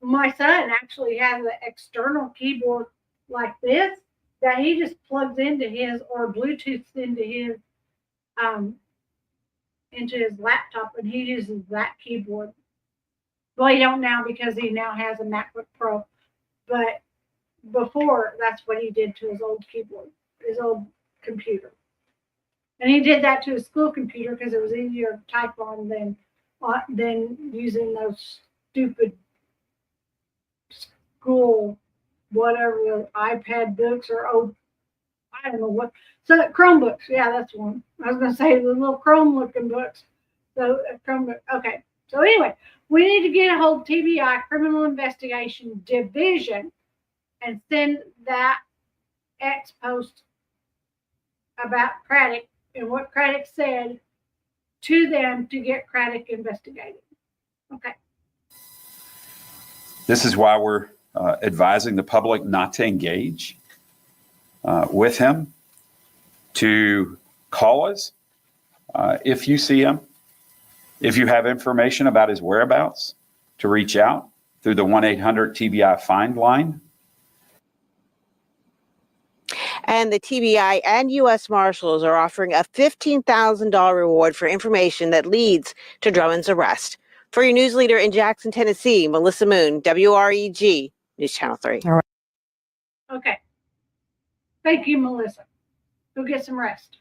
My son actually has an external keyboard like this that he just plugs into his, or Bluetooths into his laptop, and he uses that keyboard. Well, he don't now because he now has a MacBook Pro, but before that's what he did to his old keyboard, his old computer. And he did that to his school computer because it was easier to type on than using those stupid school, whatever, iPad books or old, I don't know what. So Chromebooks, yeah, that's one. I was going to say the little Chrome looking books. So Chromebook, okay. So anyway, we need to get a hold of TBI, Criminal Investigation Division, and send that X post about Craddock and what Craddock said to them to get Craddock investigated. Okay. This is why we're advising the public not to engage with him, to call us if you see him, if you have information about his whereabouts, to reach out through the 1-800-TBI Find line. And the TBI and U.S. Marshals are offering a $15,000 reward for information that leads to Drummond's arrest. For your news leader in Jackson, Tennessee, Melissa Moon, WREG, News Channel 3. All right. Okay. Thank you, Melissa. Go get some rest.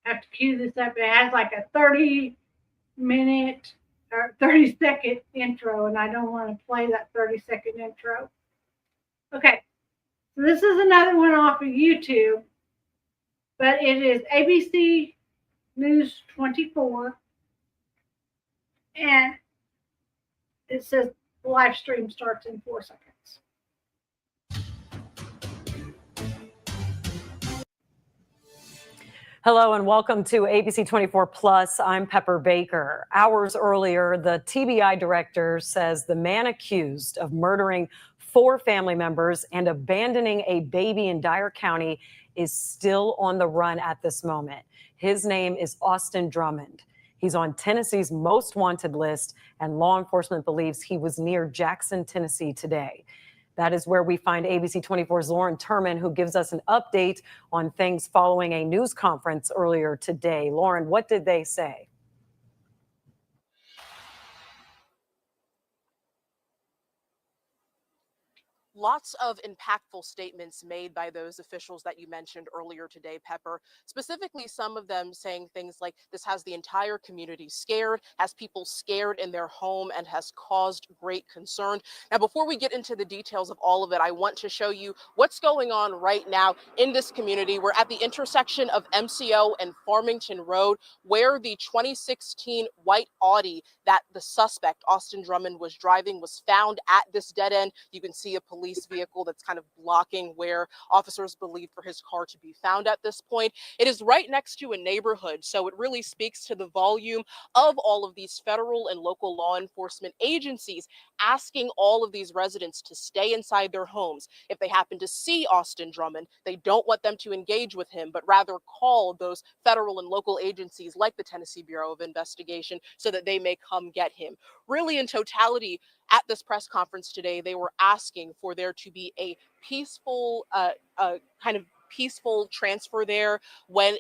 Have to cue this up. It has like a 30-minute or 30-second intro, and I don't want to play that 30-second intro. Okay, so this is another one off of YouTube, but it is ABC News 24, and it says the live stream starts in 4 seconds. Hello and welcome to ABC 24 Plus. I'm Pepper Baker. Hours earlier, the TBI director says the man accused of murdering 4 family members and abandoning a baby in Dyer County is still on the run at this moment. His name is Austin Drummond. He's on Tennessee's most wanted list, and law enforcement believes he was near Jackson, Tennessee today. That is where we find ABC 24's Lauren Turman, who gives us an update on things following a news conference earlier today. Lauren, what did they say? Lots of impactful statements made by those officials that you mentioned earlier today, Pepper. Specifically, some of them saying things like, this has the entire community scared, has people scared in their home, and has caused great concern. Now, before we get into the details of all of it, I want to show you what's going on right now in this community. We're at the intersection of MCO and Farmington Road, where the 2016 white Audi that the suspect, Austin Drummond, was driving was found at this dead end. You can see a police vehicle that's kind of blocking where officers believe for his car to be found at this point. It is right next to a neighborhood, so it really speaks to the volume of all of these federal and local law enforcement agencies asking all of these residents to stay inside their homes. If they happen to see Austin Drummond, they don't want them to engage with him, but rather call those federal and local agencies like the Tennessee Bureau of Investigation so that they may come get him. Really, in totality, at this press conference today, they were asking for there to be a peaceful, kind of peaceful transfer there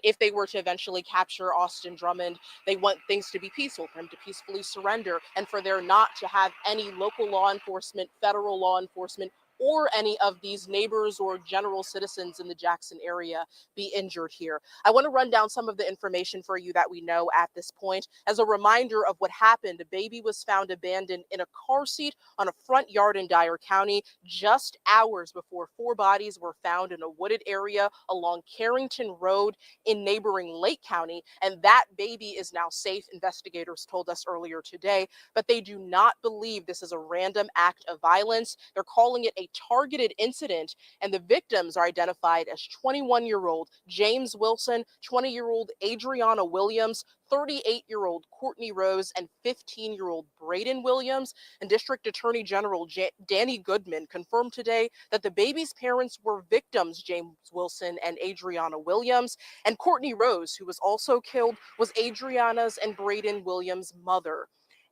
if they were to eventually capture Austin Drummond. They want things to be peaceful, for him to peacefully surrender, and for there not to have any local law enforcement, federal law enforcement, or any of these neighbors or general citizens in the Jackson area be injured here. I want to run down some of the information for you that we know at this point. As a reminder of what happened, a baby was found abandoned in a car seat on a front yard in Dyer County just hours before 4 bodies were found in a wooded area along Carrington Road in neighboring Lake County. And that baby is now safe, investigators told us earlier today, but they do not believe this is a random act of violence. They're calling it a targeted incident, and the victims are identified as 21-year-old James Wilson, 20-year-old Adriana Williams, 38-year-old Courtney Rose, and 15-year-old Braden Williams. And District Attorney General Danny Goodman confirmed today that the baby's parents were victims, James Wilson and Adriana Williams, and Courtney Rose, who was also killed, was Adriana's and Braden Williams' mother.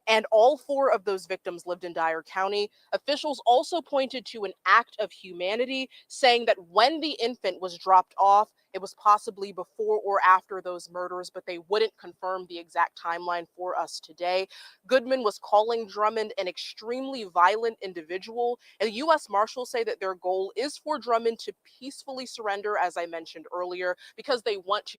And all 4 of those victims lived in Dyer County. Officials also pointed to an act of humanity, saying that when the infant was dropped off, it was possibly before or after those murders, but they wouldn't confirm the exact timeline for us today. Goodman was calling Drummond an extremely violent individual, and the U.S. Marshals say that their goal is for Drummond to peacefully surrender, as I mentioned earlier, because they want to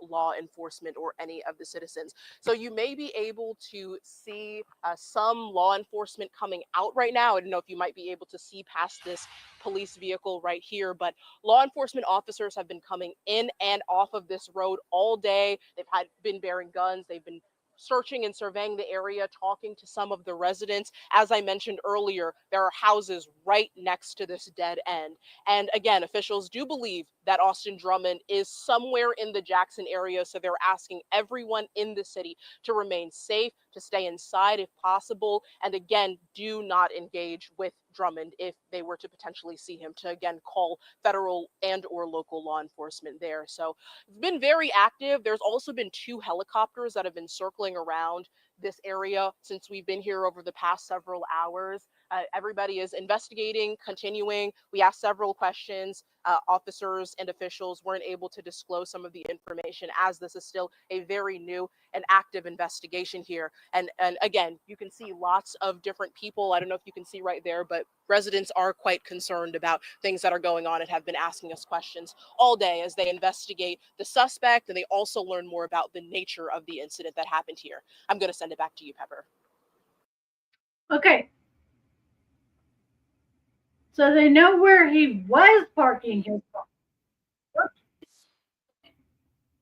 law enforcement or any of the citizens. So you may be able to see some law enforcement coming out right now. I don't know if you might be able to see past this police vehicle right here, but law enforcement officers have been coming in and off of this road all day. They've been bearing guns. They've been searching and surveying the area, talking to some of the residents. As I mentioned earlier, there are houses right next to this dead end. And again, officials do believe that Austin Drummond is somewhere in the Jackson area, so they're asking everyone in the city to remain safe, to stay inside if possible, and again, do not engage with Drummond if they were to potentially see him, to again call federal and or local law enforcement there. So it's been very active. There's also been 2 helicopters that have been circling around this area since we've been here over the past several hours. Everybody is investigating, continuing. We asked several questions. Officers and officials weren't able to disclose some of the information, as this is still a very new and active investigation here. And again, you can see lots of different people. I don't know if you can see right there, but residents are quite concerned about things that are going on and have been asking us questions all day as they investigate the suspect, and they also learn more about the nature of the incident that happened here. I'm going to send it back to you, Pepper. Okay. So they know where he was parking his car.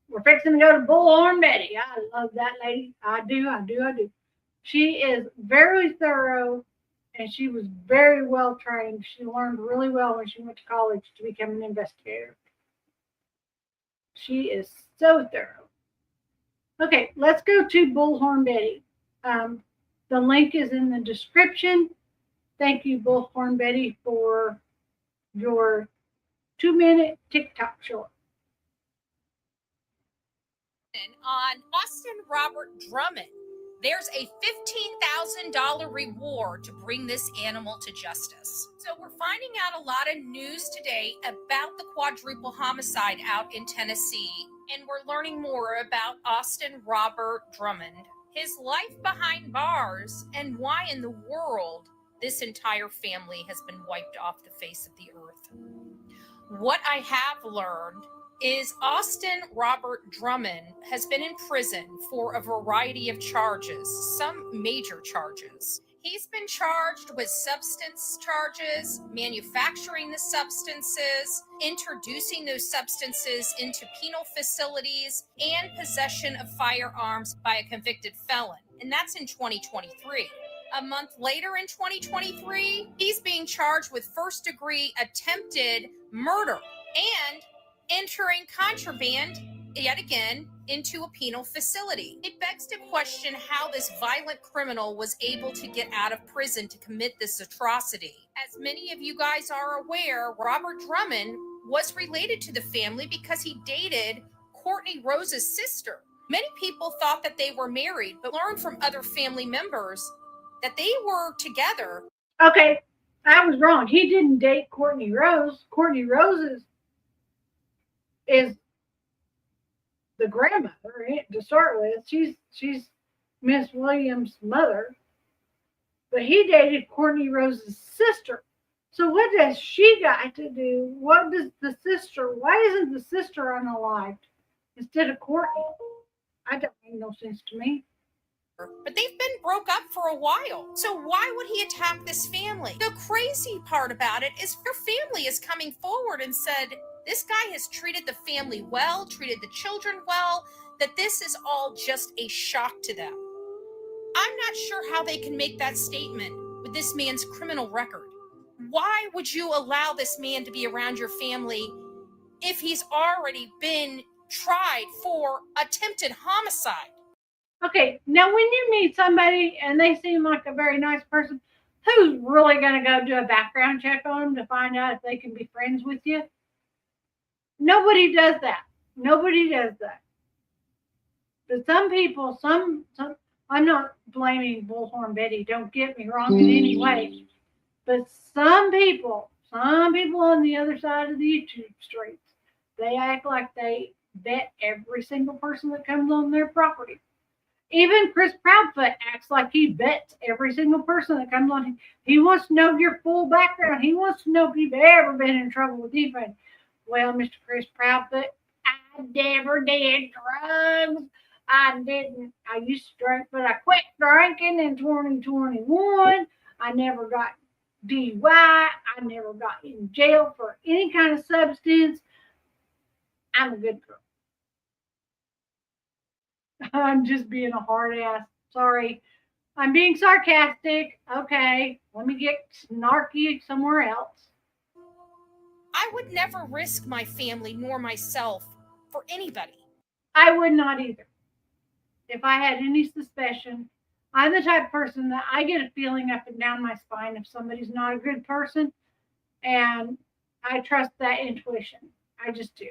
We're fixing to go to Bullhorn Betty. I love that lady. I do. She is very thorough, and she was very well trained. She learned really well when she went to college to become an investigator. She is so thorough. Okay, let's go to Bullhorn Betty. The link is in the description. Thank you, Bullhorn Betty, for your 2-minute TikTok short. On Austin Robert Drummond, there's a $15,000 reward to bring this animal to justice. So we're finding out a lot of news today about the quadruple homicide out in Tennessee, and we're learning more about Austin Robert Drummond, his life behind bars, and why in the world this entire family has been wiped off the face of the earth. What I have learned is Austin Robert Drummond has been in prison for a variety of charges, some major charges. He's been charged with substance charges, manufacturing the substances, introducing those substances into penal facilities, and possession of firearms by a convicted felon. And that's in 2023. A month later in 2023, he's being charged with first-degree attempted murder and entering contraband, yet again, into a penal facility. It begs to question how this violent criminal was able to get out of prison to commit this atrocity. As many of you guys are aware, Robert Drummond was related to the family because he dated Courtney Rose's sister. Many people thought that they were married, but learned from other family members that they were together. Okay, I was wrong. He didn't date Courtney Rose. Courtney Rose is the grandmother to start with. She's Miss Williams' mother. But he dated Courtney Rose's sister. So what does she got to do? What does the sister, why isn't the sister unalived instead of Courtney? I don't make no sense to me. But they've been broke up for a while. So why would he attack this family? The crazy part about it is your family is coming forward and said, this guy has treated the family well, treated the children well, that this is all just a shock to them. I'm not sure how they can make that statement with this man's criminal record. Why would you allow this man to be around your family if he's already been tried for attempted homicide? Okay, now when you meet somebody and they seem like a very nice person, who's really going to go do a background check on them to find out if they can be friends with you? Nobody does that. Nobody does that. But some people, some I'm not blaming Bullhorn Betty, don't get me wrong in any way. But some people on the other side of the YouTube streets, they act like they vet every single person that comes on their property. Even Chris Proudfoot acts like he vets every single person that comes on him. He wants to know your full background. He wants to know if you've ever been in trouble with anything. Well, Mr. Chris Proudfoot, I never did drugs. I didn't. I used to drink, but I quit drinking in 2021. I never got DUI. I never got in jail for any kind of substance. I'm a good girl. I'm just being a hard ass. Sorry. I'm being sarcastic. Okay. Let me get snarky somewhere else. I would never risk my family nor myself for anybody. I would not either. If I had any suspicion, I'm the type of person that I get a feeling up and down my spine if somebody's not a good person, and I trust that intuition. I just do.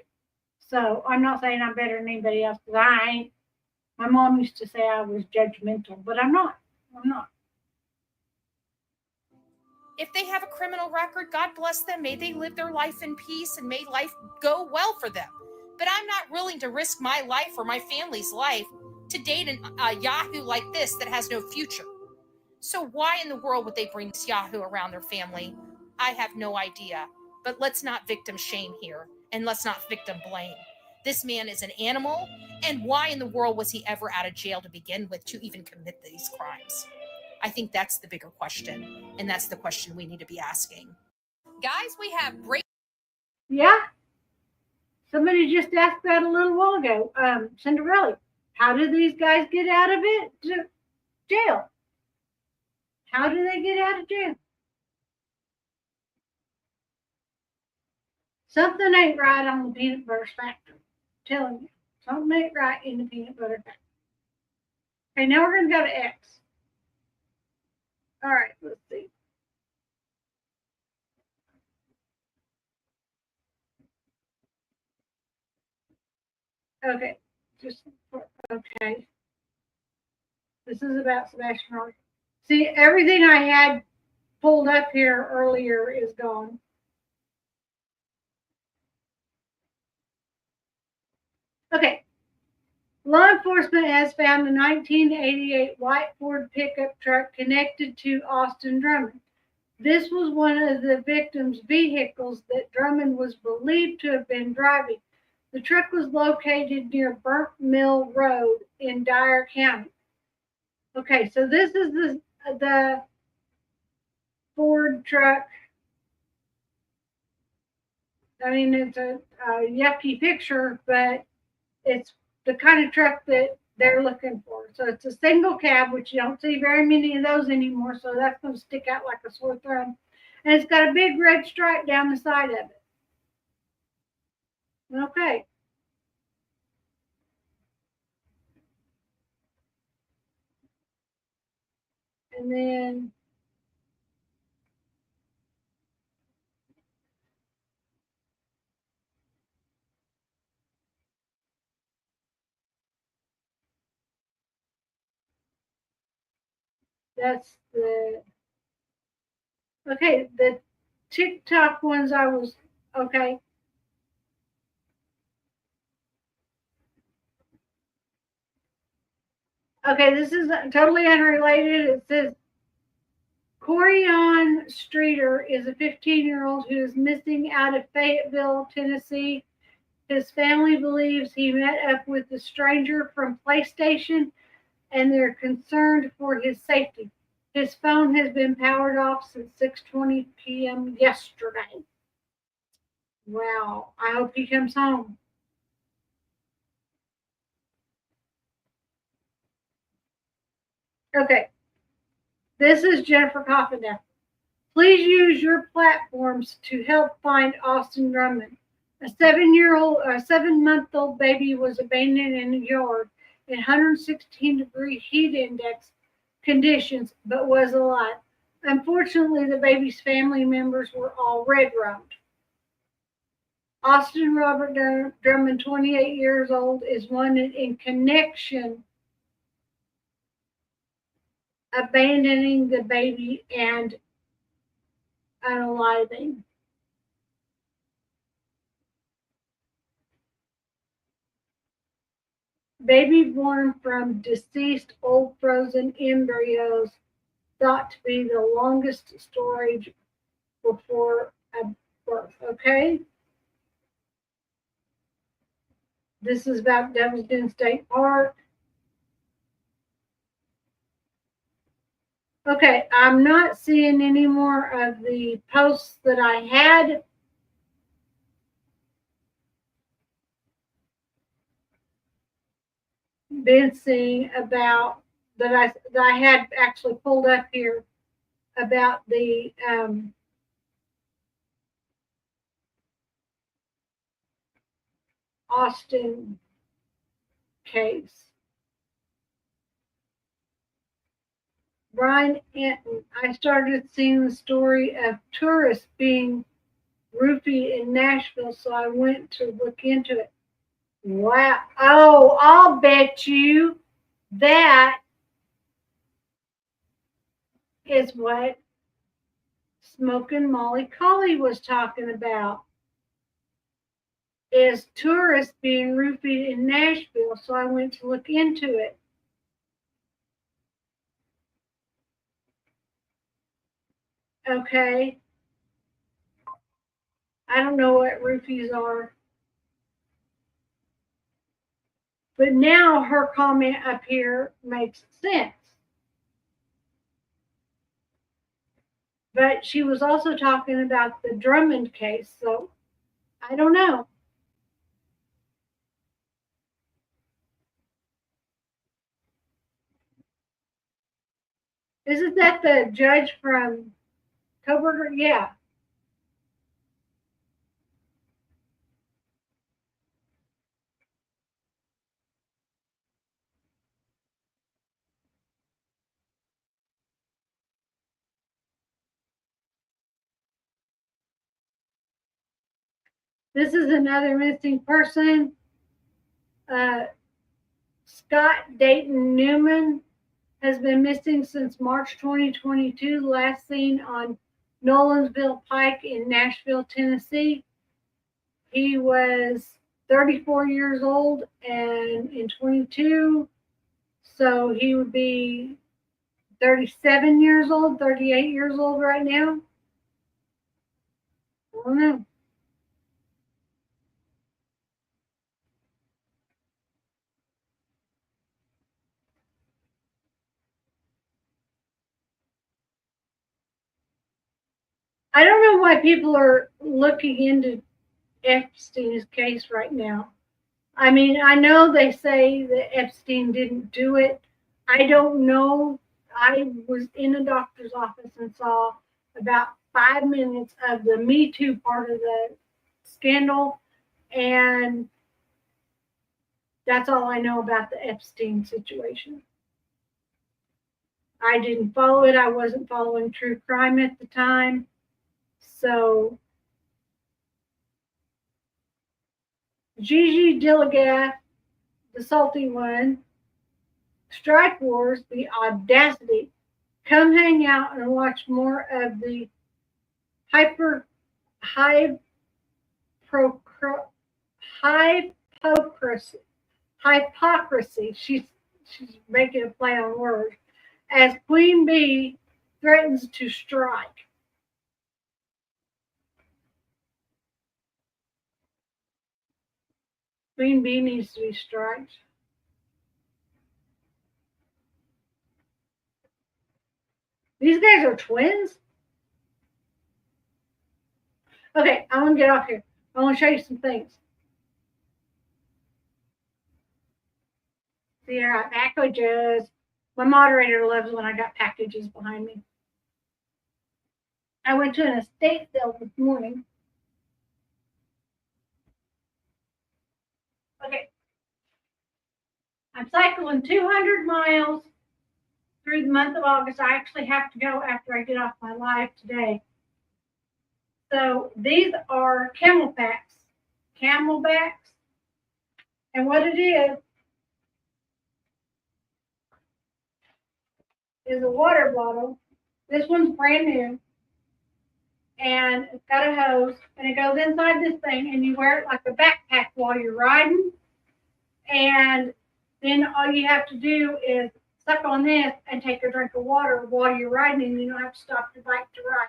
So I'm not saying I'm better than anybody else, because I ain't. My mom used to say I was judgmental, but I'm not. I'm not. If they have a criminal record, God bless them. May they live their life in peace and may life go well for them. But I'm not willing to risk my life or my family's life to date a Yahoo like this that has no future. So why in the world would they bring this Yahoo around their family? I have no idea. But let's not victim shame here, and let's not victim blame. This man is an animal, and why in the world was he ever out of jail to begin with to even commit these crimes? I think that's the bigger question, and that's the question we need to be asking. Guys, we have break. Yeah. Somebody just asked that a little while ago. Cinderella, how do these guys get out of it? Jail. How do they get out of jail? Something ain't right on the peanut butter factory. I'm telling you. Something ain't right in the peanut butter factory. Okay, now we're going to go to X. All right, let's see. Okay, okay. This is about Sebastian Hart. See, everything I had pulled up here earlier is gone. Okay. Law enforcement has found a 1988 white Ford pickup truck connected to Austin Drummond. This was one of the victim's vehicles that Drummond was believed to have been driving. The truck was located near Burnt Mill Road in Dyer County. Okay, so this is the Ford truck. I mean, it's a yucky picture, but it's the kind of truck that they're looking for. So it's a single cab, which you don't see very many of those anymore. So that's going to stick out like a sore thumb. And it's got a big red stripe down the side of it. Okay. And then that's the, okay, the TikTok ones I was, okay. Okay, this is totally unrelated. It says, Corian Streeter is a 15-year-old who is missing out of Fayetteville, Tennessee. His family believes he met up with a stranger from PlayStation, and they're concerned for his safety. His phone has been powered off since 6:20 p.m. yesterday. Wow, I hope he comes home. Okay, this is Jennifer Coffin. Please use your platforms to help find Austin Drummond. A 7-month-old baby was abandoned in a yard in 116-degree heat index conditions, but was alive. Unfortunately, the baby's family members were all red-rubbed. Austin Robert Drummond, 28 years old, is wanted in connection abandoning the baby and unaliving. Baby born from deceased old frozen embryos, thought to be the longest storage before a birth. Okay. This is about Devilsden State Park. Okay, I'm not seeing any more of the posts that I had. Been seeing about that I had actually pulled up here about the Austin case. Brian Anton, I started seeing the story of tourists being roofied in Nashville, so I went to look into it. Wow. Oh, I'll bet you that is what Smoking Molly Collie was talking about is tourists being roofied in Nashville. So I went to look into it. Okay. I don't know what roofies are. But now her comment up here makes sense. But she was also talking about the Drummond case, so I don't know. Isn't that the judge from Coburger? Yeah. This is another missing person. Scott Dayton Newman has been missing since March 2022, last seen on Nolansville Pike in Nashville, Tennessee. He was 34 years old and in 22, so he would be 37 years old, 38 years old right now. I don't know. I don't know why people are looking into Epstein's case right now. I mean, I know they say that Epstein didn't do it. I don't know. I was in a doctor's office and saw about 5 minutes of the Me Too part of the scandal, and that's all I know about the Epstein situation. I didn't follow it. I wasn't following true crime at the time. So Gigi Dillegath, the salty one, Strike Wars, the audacity. Come hang out and watch more of the hypocrisy. She's making a play on words. As Queen Bee threatens to strike. Queen Bee needs to be striked. These guys are twins? Okay, I want to get off here. I want to show you some things. See, I got packages. My moderator loves when I got packages behind me. I went to an estate sale this morning. Okay. I'm cycling 200 miles through the month of August. I actually have to go after I get off my live today. So these are camelbacks. And what it is a water bottle. This one's brand new. And it's got a hose. And it goes inside this thing. And you wear it like a backpack while you're riding. And then all you have to do is suck on this and take a drink of water while you're riding. And you don't have to stop your bike to ride.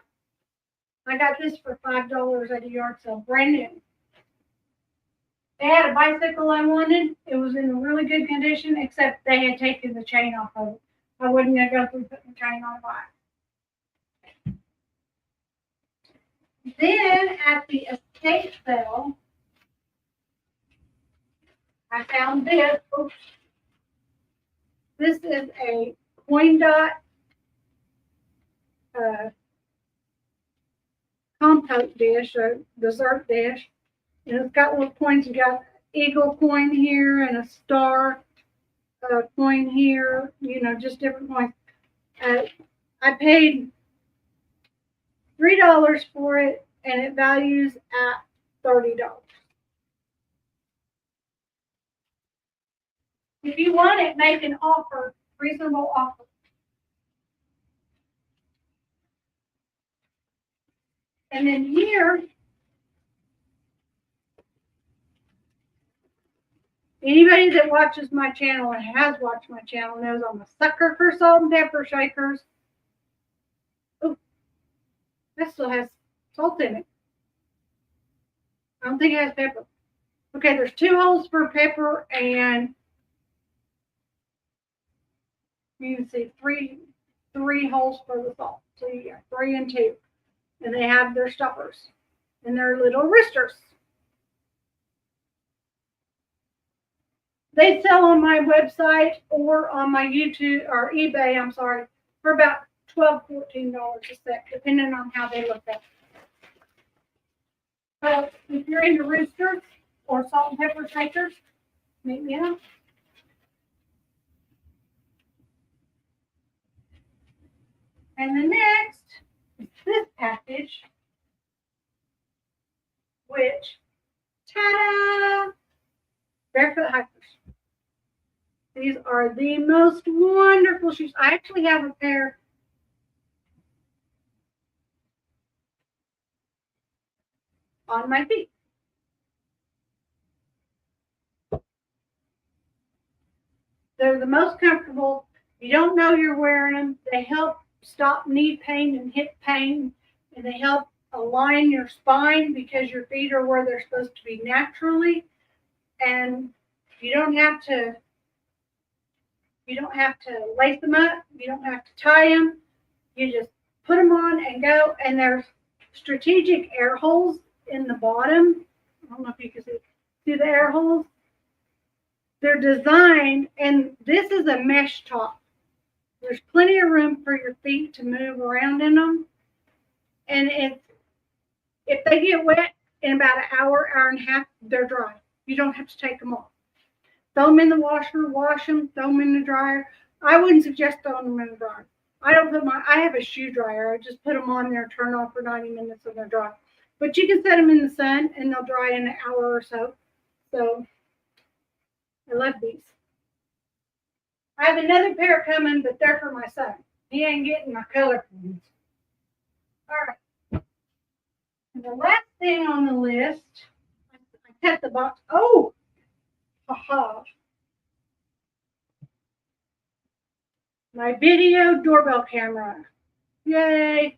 I got this for $5 at a yard sale, brand new. They had a bicycle I wanted. It was in really good condition, except they had taken the chain off of it. I wasn't going to go through putting the chain on a bike. Then at the estate sale, I found this. Oops. This is a coin dot compote dish, a dessert dish. And it's got little coins. You got eagle coin here and a star coin here, you know, just different coins. I paid $3 for it, and it values at $30. If you want it, make an offer, reasonable offer. And then here, anybody that watches my channel and has watched my channel knows I'm a sucker for salt and pepper shakers. Oh, that still has salt in it. I don't think it has pepper. Okay, there's 2 holes for pepper, and you can see three holes for the salt. So you got 3 and 2. And they have their stoppers and their little wristers. They sell on my website or on my YouTube or eBay, I'm sorry, for about $12, $14 a set, depending on how they look at. So if you're into roosters or salt and pepper shakers, meet me up. And the next is this package, which, ta-da! Barefoot hikers. These are the most wonderful shoes. I actually have a pair on my feet. They're the most comfortable. You don't know you're wearing them. They help stop knee pain and hip pain, and they help align your spine because your feet are where they're supposed to be naturally. And you don't have to lace them up. You don't have to tie them. You just put them on and go. And there's strategic air holes in the bottom. I don't know if you can see the air holes. They're designed, and this is a mesh top. There's plenty of room for your feet to move around in them. And if they get wet in about an hour, hour and a half, they're dry. You don't have to take them off. Throw them in the washer, wash them, throw them in the dryer. I wouldn't suggest throwing them in the dryer. I have a shoe dryer. I just put them on there, turn off for 90 minutes, and they're dry. But you can set them in the sun, and they'll dry in an hour or so. So I love these. I have another pair coming, but they're for my son. He ain't getting my color ones. All right. And the last thing on the list, I cut the box. Oh, haha. My video doorbell camera. Yay.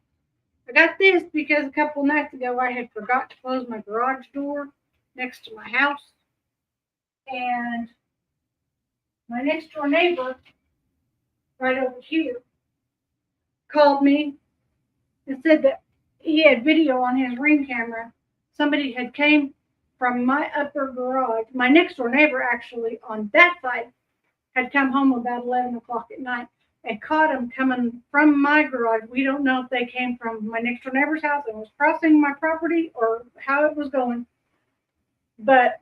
I got this because a couple nights ago I had forgot to close my garage door next to my house. And my next door neighbor, right over here, called me and said that he had video on his Ring camera. Somebody had came from my upper garage. My next door neighbor, actually, on that side, had come home about 11 o'clock at night and caught him coming from my garage. We don't know if they came from my next door neighbor's house and was crossing my property or how it was going. But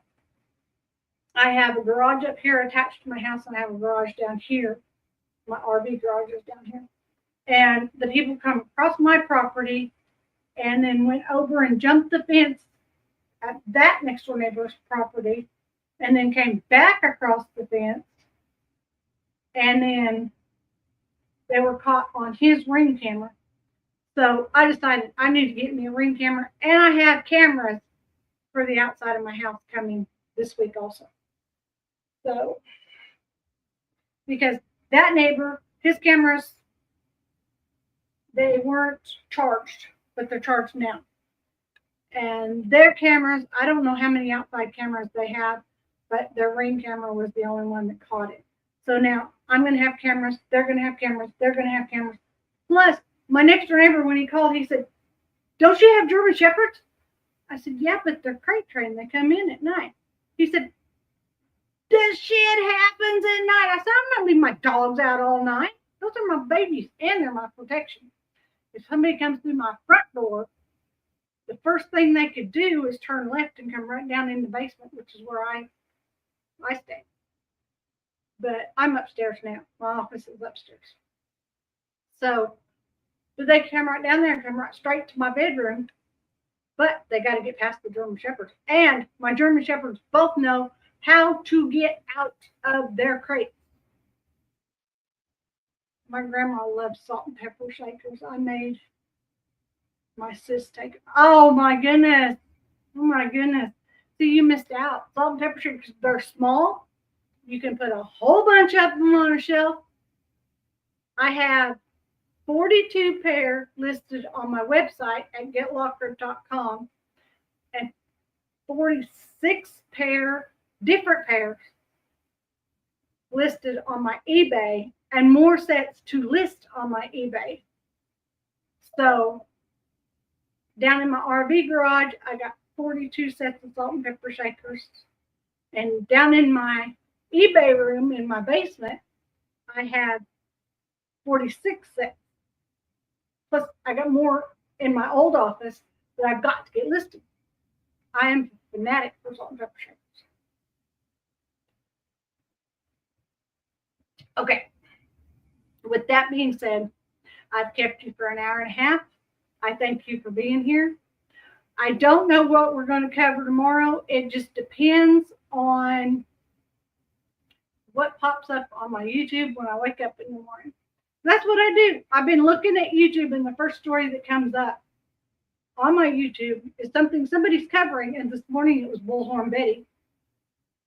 I have a garage up here attached to my house, and I have a garage down here. My RV garage is down here. And the people come across my property and then went over and jumped the fence at that next door neighbor's property and then came back across the fence. And then they were caught on his Ring camera. So I decided I need to get me a Ring camera. And I have cameras for the outside of my house coming this week also. So, because that neighbor, his cameras, they weren't charged, but they're charged now. And their cameras, I don't know how many outside cameras they have, but their Ring camera was the only one that caught it. So now I'm going to have cameras, they're going to have cameras, they're going to have cameras. Plus, my next door neighbor, when he called, he said, "Don't you have German Shepherds?" I said, "Yeah, but they're crate trained. They come in at night." He said, "This shit happens at night." I said, "I'm not leaving my dogs out all night. Those are my babies, and they're my protection. If somebody comes through my front door, the first thing they could do is turn left and come right down in the basement, which is where I stay. But I'm upstairs now. My office is upstairs. So, but they come right down there and come right straight to my bedroom. But they got to get past the German Shepherds. And my German Shepherds both know how to get out of their crate. My grandma loved salt and pepper shakers. I made My sis take. Oh my goodness. Oh my goodness. See, you missed out. Salt and pepper shakers, they're small. You can put a whole bunch of them on a shelf. I have 42 pair listed on my website at getlocker.com and 46 pair, different pairs listed on my eBay and more sets to list on my eBay. So down in my RV garage, I got 42 sets of salt and pepper shakers. And down in my eBay room in my basement, I had 46 sets. Plus, I got more in my old office that I've got to get listed. I am a fanatic for salt and pepper shakers. Okay. With that being said, I've kept you for an hour and a half. I thank you for being here. I don't know what we're going to cover tomorrow. It just depends on what pops up on my YouTube when I wake up in the morning. That's what I do. I've been looking at YouTube, and the first story that comes up on my YouTube is something somebody's covering. And this morning it was Bullhorn Betty,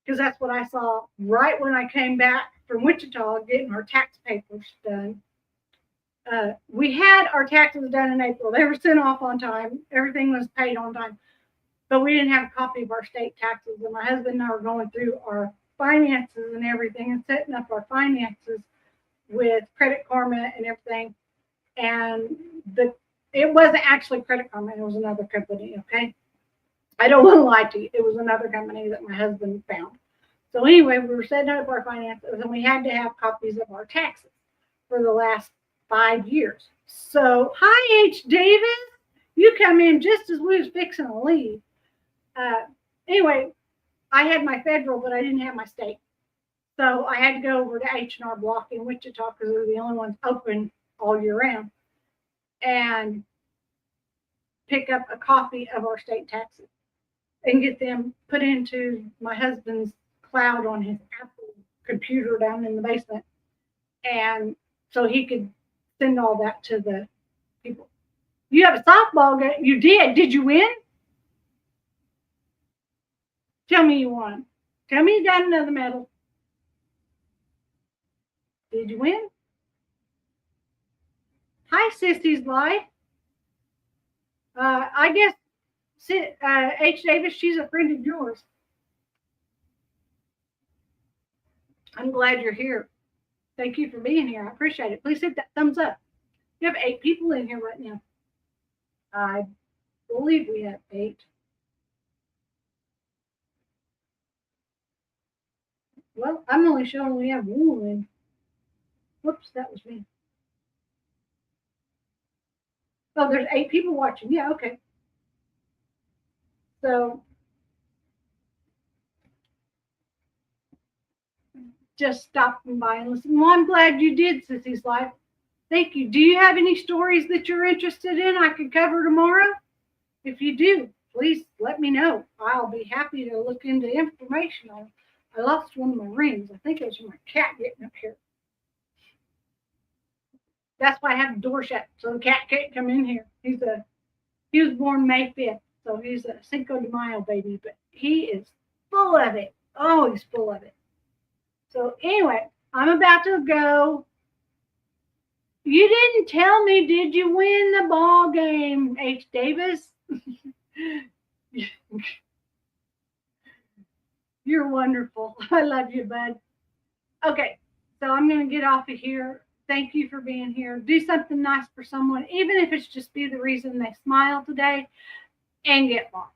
because that's what I saw right when I came back from Wichita getting our tax papers done. We had our taxes done in April. They were sent off on time. Everything was paid on time. But we didn't have a copy of our state taxes. And my husband and I were going through our finances and everything and setting up our finances with Credit Karma and everything. And it wasn't actually Credit Karma. It was another company, okay? I don't want to lie to you. It was another company that my husband found. So anyway, we were setting up our finances, and we had to have copies of our taxes for the last 5 years. So, hi, H. Davis. You come in just as we was fixing to leave. Anyway, I had my federal, but I didn't have my state. So I had to go over to H&R Block in Wichita because they're the only ones open all year round and pick up a copy of our state taxes and get them put into my husband's cloud on his Apple computer down in the basement. And so he could send all that to the people. You have a softball game. You did. Did you win? Tell me you won. Tell me you got another medal. Did you win? Hi, Sissy's Life. I guess H. Davis, she's a friend of yours. I'm glad you're here. Thank you for being here. I appreciate it. Please hit that thumbs up. We have 8 people in here right now. I believe we have 8. Well, I'm only showing we have 1. Whoops, that was me. Oh, there's 8 people watching. Yeah, okay. So just stopping by and listening. Well, I'm glad you did, Sissy's Life. Thank you. Do you have any stories that you're interested in I could cover tomorrow? If you do, please let me know. I'll be happy to look into information on it. I lost one of my rings. I think it was from my cat getting up here. That's why I have the door shut, so the cat can't come in here. He was born May 5th, so he's a Cinco de Mayo baby, but he is full of it. Oh, he's full of it. So anyway, I'm about to go. You didn't tell me, did you win the ball game, H. Davis? You're wonderful. I love you, bud. Okay, so I'm going to get off of here. Thank you for being here. Do something nice for someone, even if it's just be the reason they smile today, and get lost.